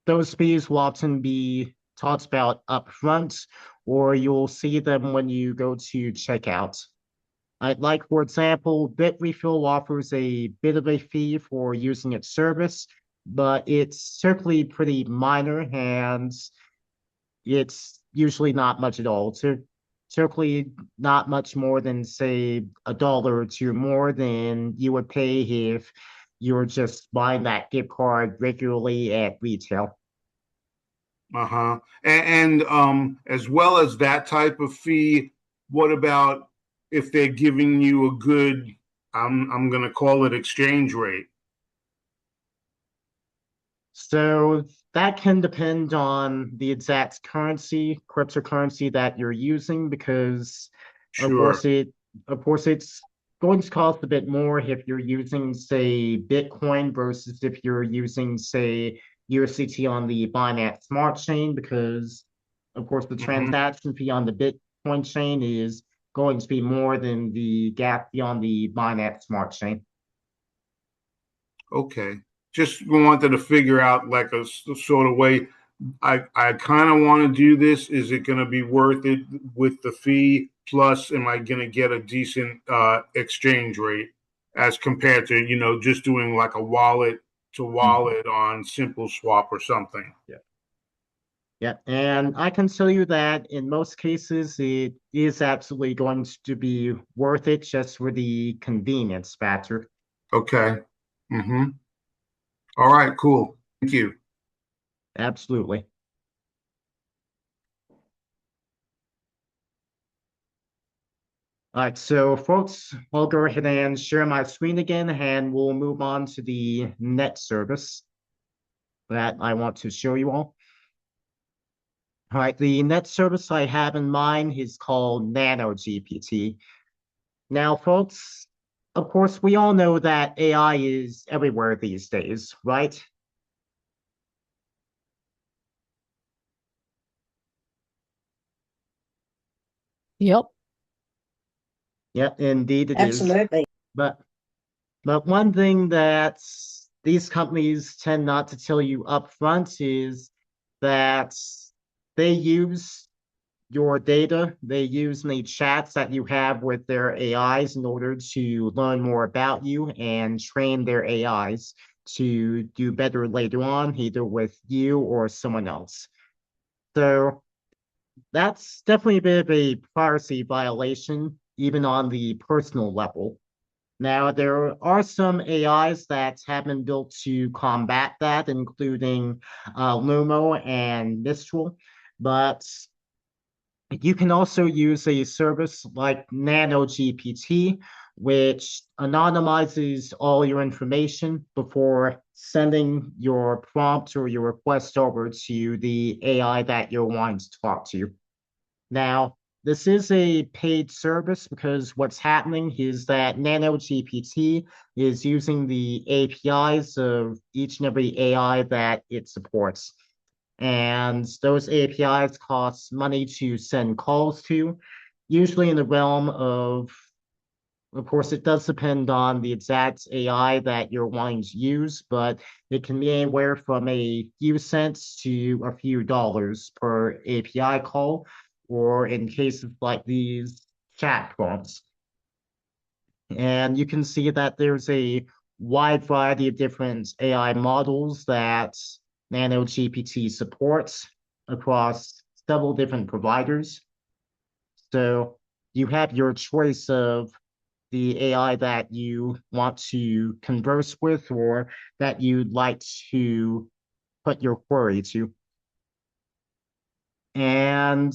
those fees will often be talked about upfront, or you'll see them when you go to checkout. Like, for example, Bitrefill offers a bit of a fee for using its service, but it's certainly pretty minor and it's usually not much at all. So certainly not much more than, say, $1 or two more than you would pay if you were just buying that gift card regularly at retail. Uh-huh. And as well as that type of fee, what about if they're giving you a good, I'm gonna call it exchange rate? So that can depend on the exact currency, cryptocurrency that you're using, because of Sure. course it's going to cost a bit more if you're using, say, Bitcoin versus if you're using, say, USDT on the Binance Smart Chain, because of course the Mhm. transaction fee on the Bitcoin chain is going to be more than the gas fee on the Binance Smart Chain. Okay. Just wanted to figure out like a sort of way. I kind of want to do this. Is it going to be worth it with the fee? Plus, am I going to get a decent exchange rate as compared to, just doing like a wallet to wallet on Simple Swap or something? Yeah. Yeah, and I can tell you that in most cases, it is absolutely going to be worth it just for the convenience factor. Okay. Mm-hmm. All right, cool. Thank you. Absolutely. All right, so folks, I'll go ahead and share my screen again, and we'll move on to the net service that I want to show you all. All right, the net service I have in mind is called NanoGPT. Now, folks, of course, we all know that AI is everywhere these days, right? Yep. Yeah, indeed it is. Absolutely. But but one thing that these companies tend not to tell you up front is that they use your data, they use the chats that you have with their AIs in order to learn more about you and train their AIs to do better later on, either with you or someone else. So that's definitely a bit of a privacy violation, even on the personal level. Now, there are some AIs that have been built to combat that, including Lumo and Mistral, but you can also use a service like NanoGPT, which anonymizes all your information before sending your prompt or your request over to the AI that you're wanting to talk to. Now, this is a paid service because what's happening is that NanoGPT is using the APIs of each and every AI that it supports. And those APIs cost money to send calls to, usually in the realm of course, it does depend on the exact AI that you're wanting to use, but it can be anywhere from a few cents to a few dollars per API call, or in cases like these, chat prompts. And you can see that there's a wide variety of different AI models that NanoGPT supports across several different providers. So you have your choice of the AI that you want to converse with or that you'd like to put your query to. And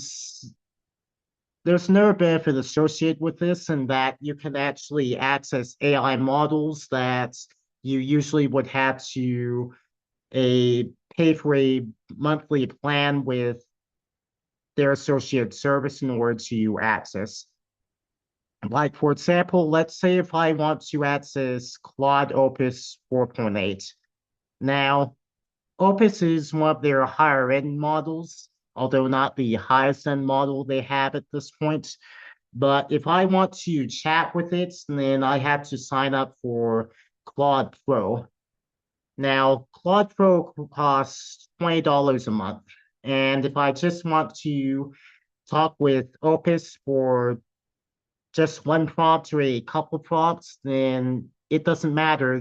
there's no benefit associated with this in that you can actually access AI models that you usually would have to pay for a monthly plan with their associated service in order to access. Like, for example, let's say if I want to access Claude Opus 4.8. Now, Opus is one of their higher end models, although not the highest end model they have at this point. But if I want to chat with it, then I have to sign up for Claude Pro. Now, Claude Pro costs $20 a month. And if I just want to talk with Opus for just one prompt or a couple prompts, then it doesn't matter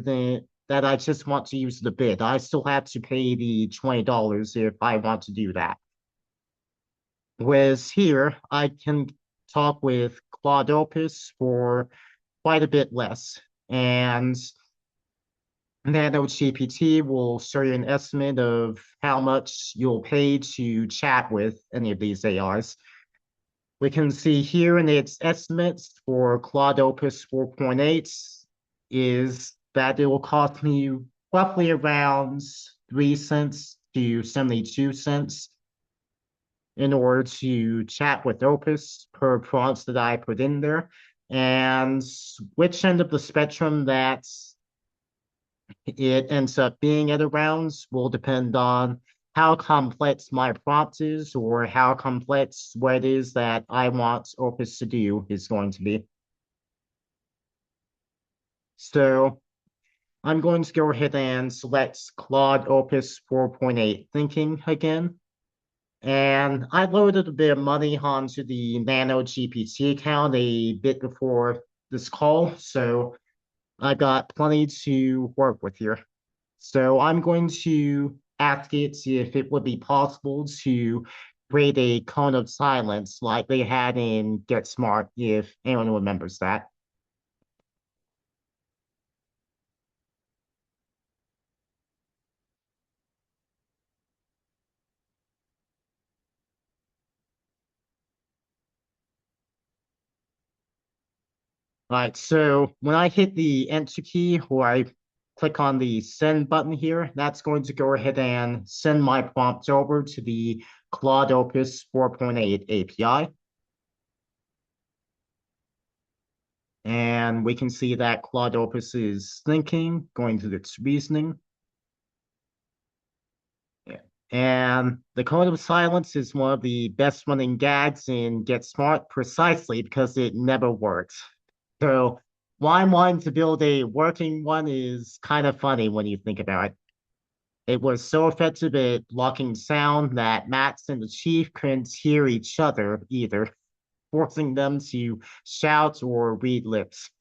that I just want to use the bid. I still have to pay the $20 if I want to do that. Whereas here, I can talk with Claude Opus for quite a bit less. And NanoGPT will show you an estimate of how much you'll pay to chat with any of these AIs. We can see here in its estimates for Claude Opus 4.8 is that it will cost me roughly around 3 cents to 72 cents in order to chat with Opus per prompts that I put in there. And which end of the spectrum that it ends up being at around will depend on how complex my prompt is or how complex what it is that I want Opus to do is going to be. So I'm going to go ahead and select Claude Opus 4.8 Thinking again. And I loaded a bit of money onto the NanoGPT account a bit before this call, so I got plenty to work with here. So I'm going to ask it if it would be possible to create a cone of silence like they had in Get Smart, if anyone remembers that. All right, so when I hit the enter key or I click on the send button here, that's going to go ahead and send my prompt over to the Claude Opus 4.8 API. And we can see that Claude Opus is thinking, going through its reasoning. And the cone of silence is one of the best running gags in Get Smart precisely because it never works. So why I'm wanting to build a working one is kind of funny when you think about it. It was so effective at blocking sound that Max and the Chief couldn't hear each other either, forcing them to shout or read lips.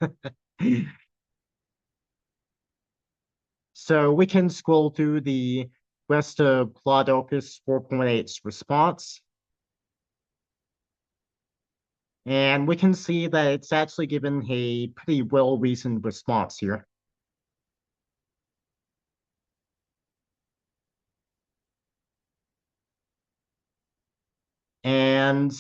So we can scroll through the rest of Claude Opus 4.8's response. And we can see that it's actually given a pretty well-reasoned response here. And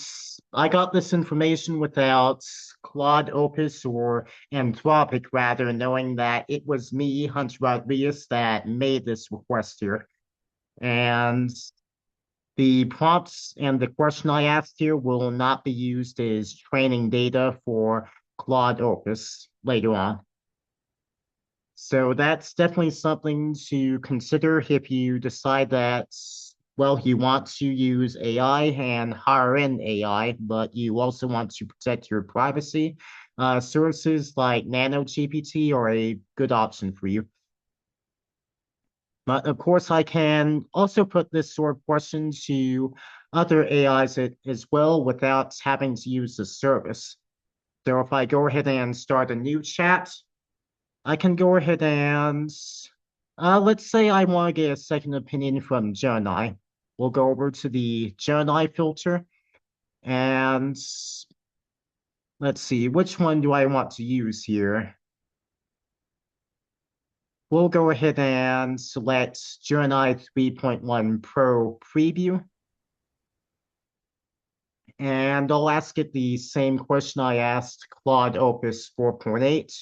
I got this information without Claude Opus or Anthropic, rather, knowing that it was me, Hunter Rodriguez, that made this request here. And the prompts and the question I asked here will not be used as training data for Claude Opus later on. So that's definitely something to consider if you decide that, well, you want to use AI and higher end AI, but you also want to protect your privacy. Services like NanoGPT are a good option for you. But of course, I can also put this sort of question to other AIs as well without having to use the service. So if I go ahead and start a new chat, I can go ahead and let's say I want to get a second opinion from Gemini. We'll go over to the Gemini filter and let's see, which one do I want to use here? we'll go ahead and select Gemini 3.1 Pro Preview. And I'll ask it the same question I asked Claude Opus 4.8.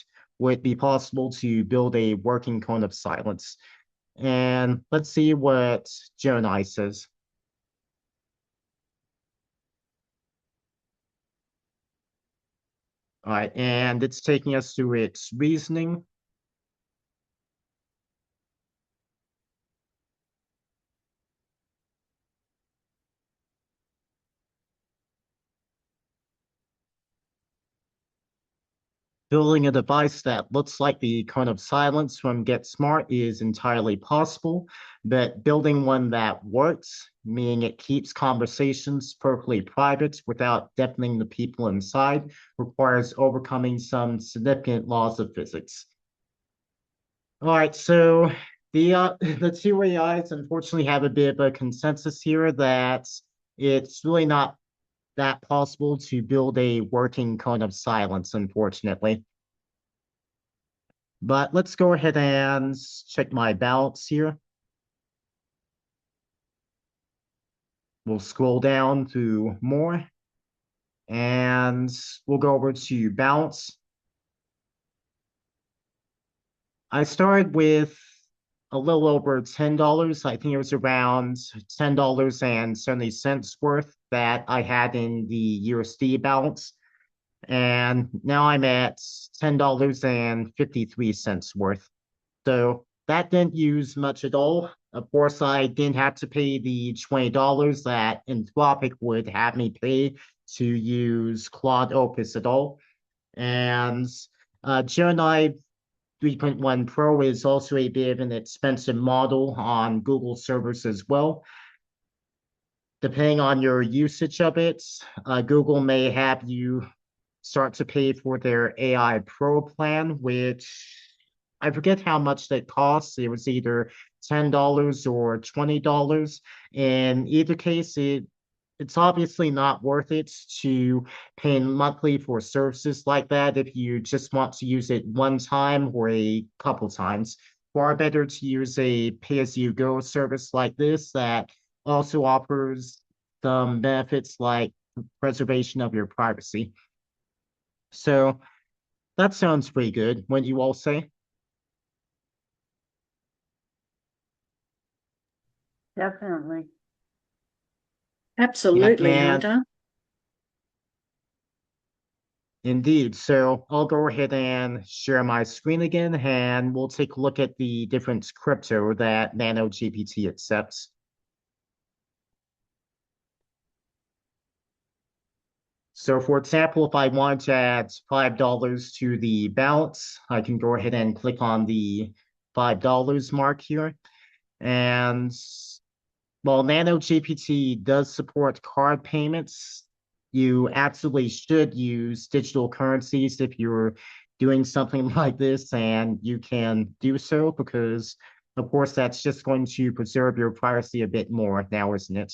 Would it be possible to build a working cone of silence? And let's see what Gemini says. All right, and it's taking us through its reasoning. Building a device that looks like the cone of silence from Get Smart is entirely possible, but building one that works, meaning it keeps conversations perfectly private without deafening the people inside, requires overcoming some significant laws of physics. All right, so the two AIs unfortunately have a bit of a consensus here that it's really not that possible to build a working cone of silence, unfortunately. But let's go ahead and check my balance here. We'll scroll down to more, and we'll go over to balance. I started with a little over $10. I think it was around $10.70 worth that I had in the USD balance. And now I'm at $10.53 worth. So that didn't use much at all. Of course, I didn't have to pay the $20 that Anthropic would have me pay to use Claude Opus at all. And Gemini 3.1 Pro is also a bit of an expensive model on Google servers as well. Depending on your usage of it, Google may have you start to pay for their AI Pro plan, which I forget how much that costs. It was either $10 or $20. In either case, it's obviously not worth it to pay monthly for services like that if you just want to use it one time or a couple times. Far better to use a pay-as-you-go service like this that also offers some benefits like preservation of your privacy. So that sounds pretty good. What do you all say? Definitely. Yeah, Absolutely, and Hunter. indeed. So I'll go ahead and share my screen again, and we'll take a look at the different crypto that NanoGPT accepts. So for example, if I want to add $5 to the balance, I can go ahead and click on the $5 mark here. And while NanoGPT does support card payments, you absolutely should use digital currencies if you're doing something like this, and you can do so because, of course, that's just going to preserve your privacy a bit more now, isn't it?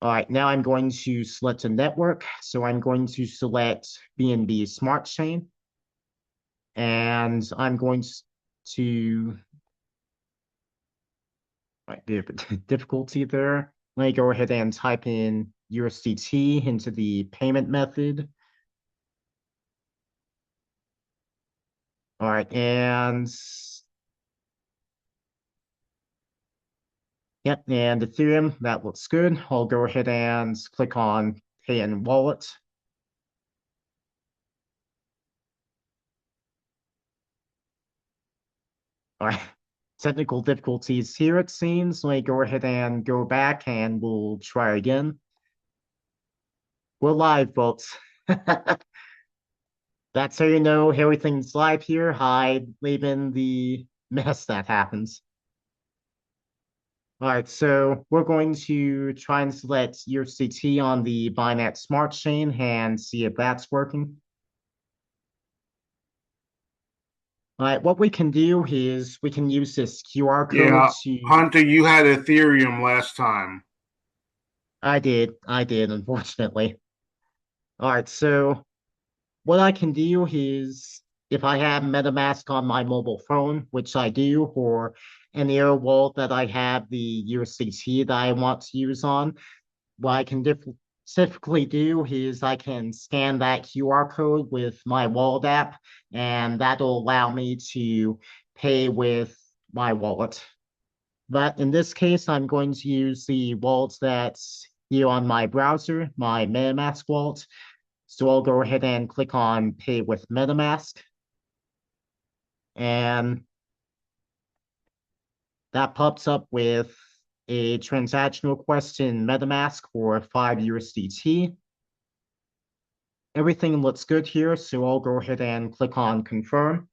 All right, now I'm going to select a network. So I'm going to select BNB Smart Chain, and I'm going to might be a bit difficulty there. Let me go ahead and type in USDT into the payment method. All right, and yep, and Ethereum, that looks good. I'll go ahead and click on Pay in Wallet. All right, technical difficulties here, it seems. Let me go ahead and go back and we'll try again. We're live, folks. That's how you know everything's live here. Hide, leaving the mess that happens. All right, so we're going to try and select USDT on the Binance Smart Chain and see if that's working. All right, what we can do is we can use this QR code Yeah, to. Hunter, you had Ethereum last time. I did, unfortunately. All right, so what I can do is if I have MetaMask on my mobile phone, which I do, or any other wallet that I have the USDT that I want to use on, what I can specifically do is I can scan that QR code with my wallet app, and that'll allow me to pay with my wallet. But in this case, I'm going to use the wallet that's here on my browser, my MetaMask wallet. So I'll go ahead and click on Pay with MetaMask. And that pops up with a transaction request in MetaMask for 5 USDT. Everything looks good here, so I'll go ahead and click on Confirm.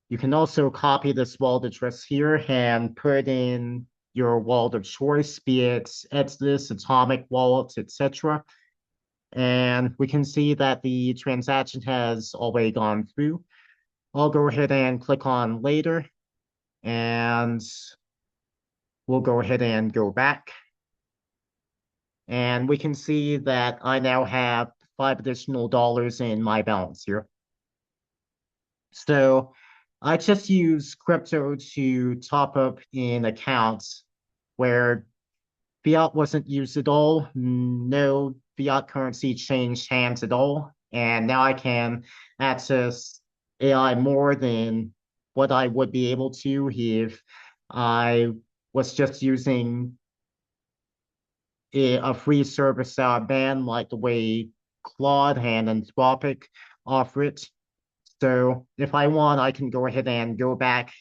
You can also copy this wallet address here and put it in your wallet of choice, be it Exodus, Atomic Wallet, etc. And we can see that the transaction has already gone through. I'll go ahead and click on Later, and we'll go ahead and go back. And we can see that I now have $5 additional in my balance here. So I just use crypto to top up in accounts where fiat wasn't used at all, no fiat currency changed hands at all, and now I can access AI more than what I would be able to if I was just using a free service out of band like the way Claude and Anthropic offer it. So if I want, I can go ahead and go back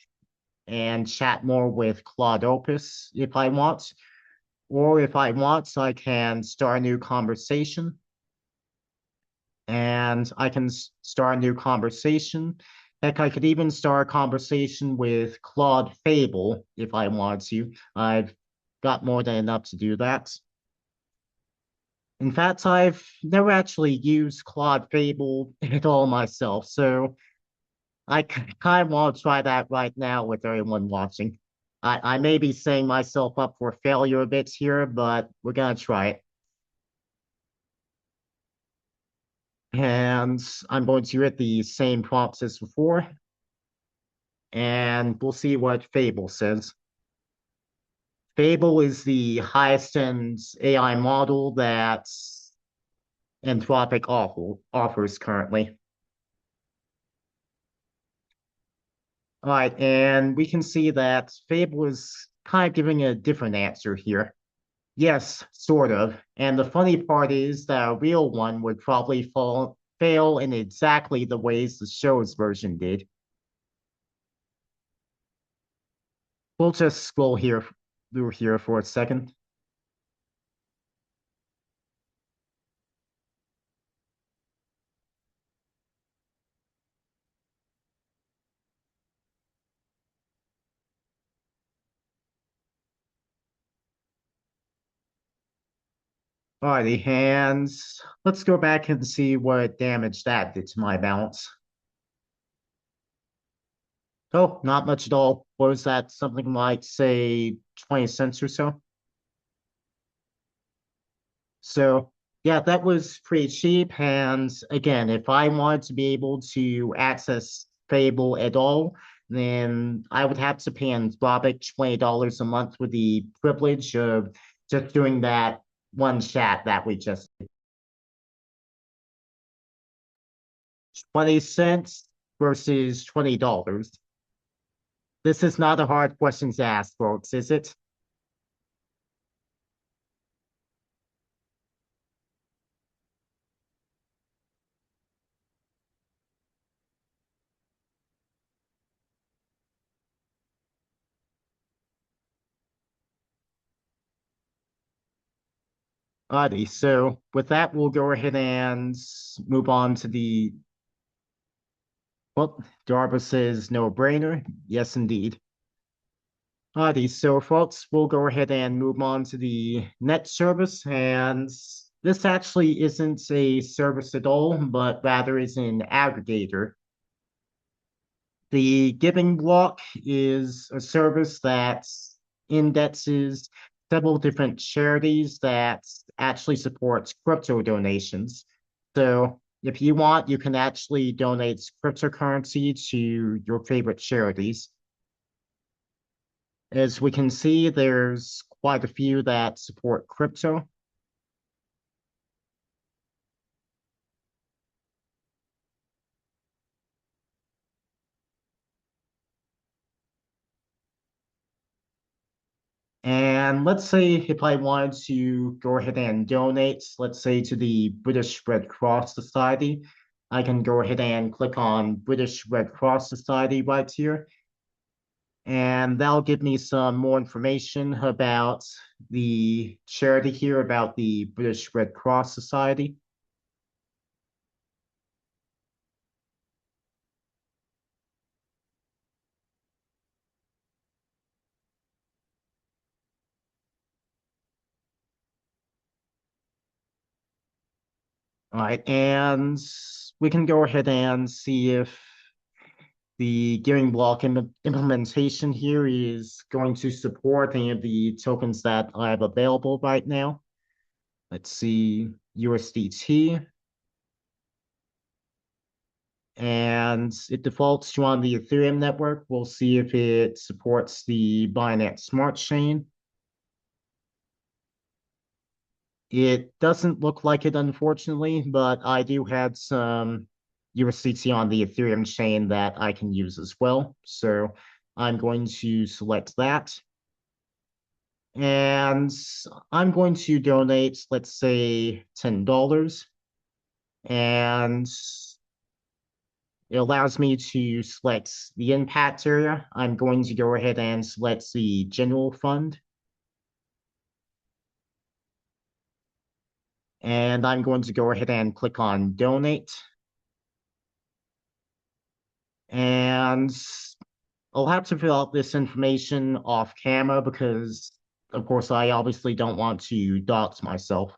and chat more with Claude Opus if I want. Or if I want, I can start a new conversation. And I can start a new conversation. Heck, I could even start a conversation with Claude Fable if I wanted to. I've got more than enough to do that. In fact, I've never actually used Claude Fable at all myself, so I kind of want to try that right now with everyone watching. I may be setting myself up for failure a bit here, but we're gonna try it. And I'm going to hit the same prompts as before. And we'll see what Fable says. Fable is the highest end AI model that Anthropic offers currently. All right, and we can see that Fable is kind of giving a different answer here. Yes, sort of. And the funny part is that a real one would probably fail in exactly the ways the show's version did. We'll just scroll through here for a second. Alrighty, and let's go back and see what damage that did to my balance. Oh, not much at all. What was that? Something like, say, 20 cents or so? So, yeah, that was pretty cheap. And again, if I wanted to be able to access Fable at all, then I would have to pay Anthropic $20 a month with the privilege of just doing that one chat that we just did. 20 cents versus $20. This is not a hard question to ask, folks, is it? Alrighty, so with that, we'll go ahead and move on to the, well, Darba says no brainer. Yes, indeed. Alrighty, so folks, we'll go ahead and move on to the next service. And this actually isn't a service at all, but rather is an aggregator. The Giving Block is a service that indexes several different charities that actually supports crypto donations. So if you want, you can actually donate cryptocurrency to your favorite charities. As we can see, there's quite a few that support crypto. And let's say if I wanted to go ahead and donate, let's say to the British Red Cross Society, I can go ahead and click on British Red Cross Society right here. And that'll give me some more information about the charity here, about the British Red Cross Society. All right, and we can go ahead and see if the giving block implementation here is going to support any of the tokens that I have available right now. Let's see, USDT. And it defaults to on the Ethereum network. We'll see if it supports the Binance Smart Chain. It doesn't look like it, unfortunately, but I do have some USDT on the Ethereum chain that I can use as well. So I'm going to select that. And I'm going to donate, let's say, $10. And it allows me to select the impact area. I'm going to go ahead and select the general fund. And I'm going to go ahead and click on donate. And I'll have to fill out this information off camera because, of course, I obviously don't want to dox myself.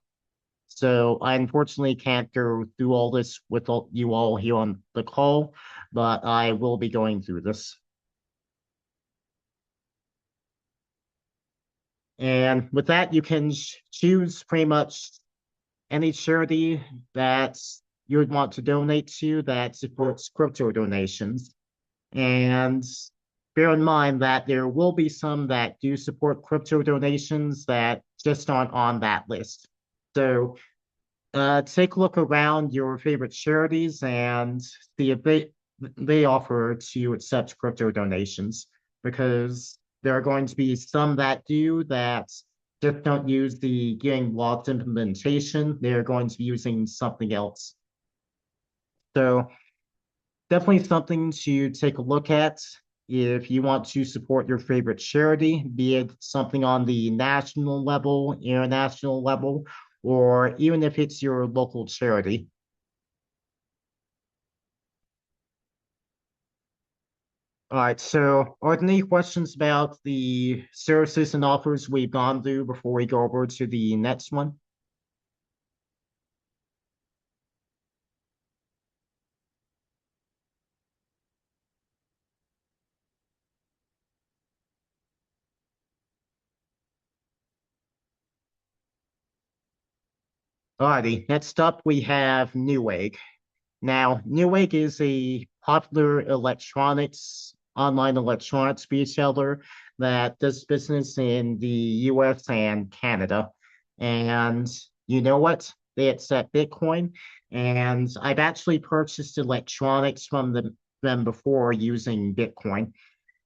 So I unfortunately can't go through all this with you all here on the call, but I will be going through this. And with that, you can choose pretty much any charity that you would want to donate to that supports crypto donations. And bear in mind that there will be some that do support crypto donations that just aren't on that list. So take a look around your favorite charities and see if they offer to accept crypto donations, because there are going to be some that do that just don't use the getting locked implementation. They're going to be using something else. So definitely something to take a look at if you want to support your favorite charity, be it something on the national level, international level, or even if it's your local charity. All right, so are there any questions about the services and offers we've gone through before we go over to the next one? Alrighty, next up we have Newegg. Now, Newegg is a popular online electronics retailer that does business in the US and Canada. And you know what? They accept Bitcoin. And I've actually purchased electronics from them before using Bitcoin.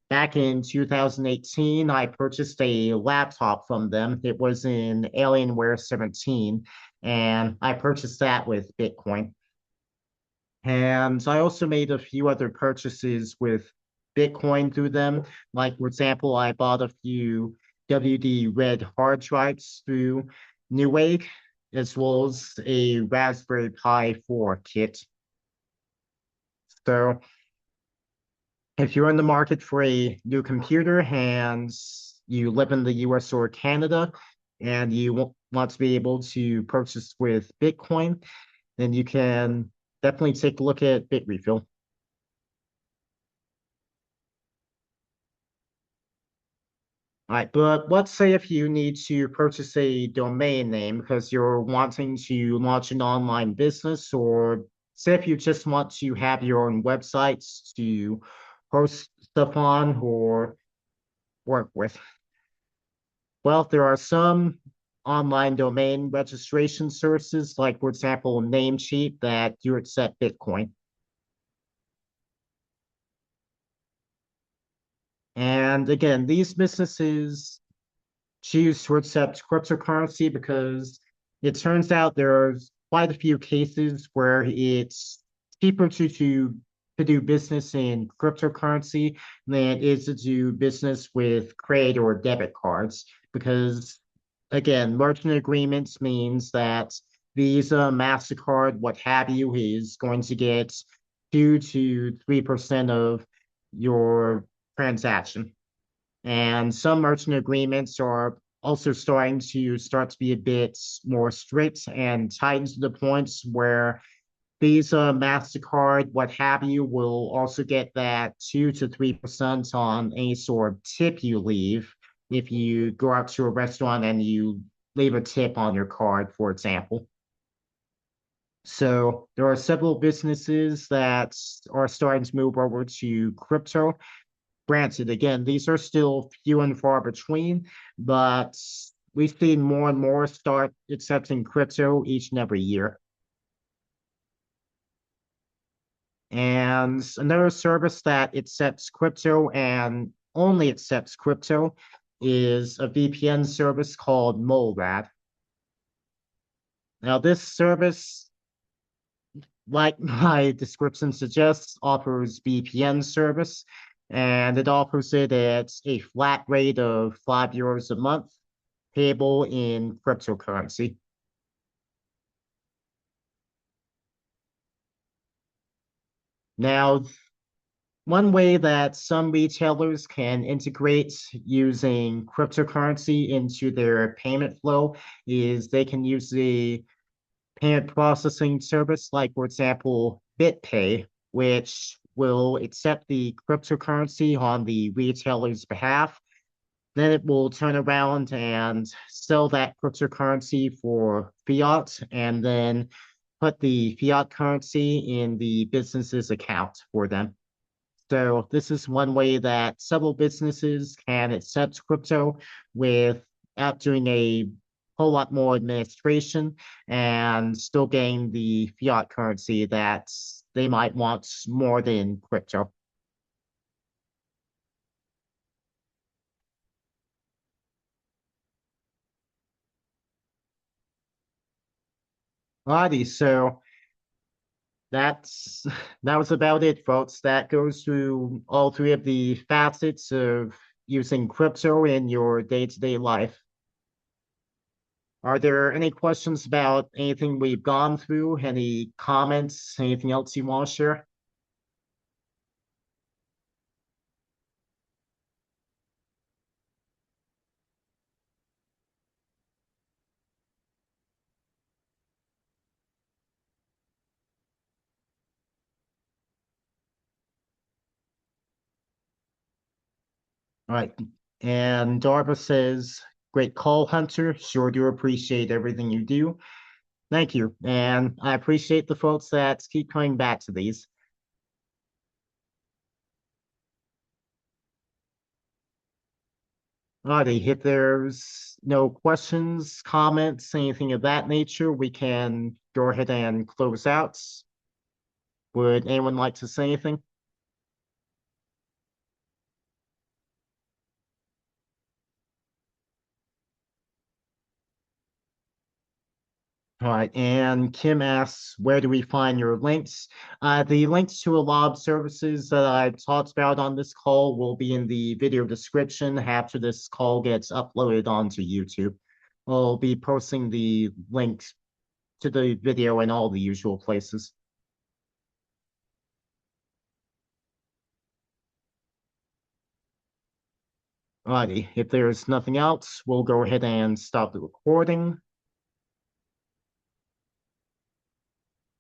Back in 2018, I purchased a laptop from them. It was in Alienware 17, and I purchased that with Bitcoin. And I also made a few other purchases with Bitcoin through them. Like, for example, I bought a few WD Red hard drives through Newegg, as well as a Raspberry Pi 4 kit. So if you're in the market for a new computer and you live in the US or Canada and you want to be able to purchase with Bitcoin, then you can definitely take a look at Bitrefill. All right, but let's say if you need to purchase a domain name because you're wanting to launch an online business or say if you just want to have your own websites to host stuff on or work with. Well, there are some online domain registration services, like, for example, Namecheap, that do accept Bitcoin. And again, these businesses choose to accept cryptocurrency because it turns out there's quite a few cases where it's cheaper to do business in cryptocurrency than it is to do business with credit or debit cards. Because again, merchant agreements means that Visa, MasterCard, what have you, is going to get 2 to 3% of your transaction. And some merchant agreements are also start to be a bit more strict and tightened to the points where Visa, MasterCard, what have you, will also get that 2 to 3% on any sort of tip you leave if you go out to a restaurant and you leave a tip on your card, for example. So there are several businesses that are starting to move over to crypto. Granted, again, these are still few and far between, but we've seen more and more start accepting crypto each and every year. And another service that accepts crypto and only accepts crypto is a VPN service called MoLab. Now, this service, like my description suggests, offers VPN service, and it offers it at a flat rate of €5 a month, payable in cryptocurrency. Now, one way that some retailers can integrate using cryptocurrency into their payment flow is they can use the payment processing service, like, for example, BitPay, which will accept the cryptocurrency on the retailer's behalf. Then it will turn around and sell that cryptocurrency for fiat and then put the fiat currency in the business's account for them. So this is one way that several businesses can accept crypto without doing a whole lot more administration and still getting the fiat currency that they might want more than crypto. Alrighty, so that's that was about it, folks. That goes through all three of the facets of using crypto in your day-to-day life. Are there any questions about anything we've gone through? Any comments? Anything else you want to share? All right. And Darva says, great call, Hunter. Sure do appreciate everything you do. Thank you. And I appreciate the folks that keep coming back to these. Alrighty, if there's no questions, comments, anything of that nature, we can go ahead and close out. Would anyone like to say anything? All right, and Kim asks, where do we find your links? The links to a lot of services that I've talked about on this call will be in the video description after this call gets uploaded onto YouTube. We'll be posting the links to the video in all the usual places. Alrighty, if there's nothing else, we'll go ahead and stop the recording.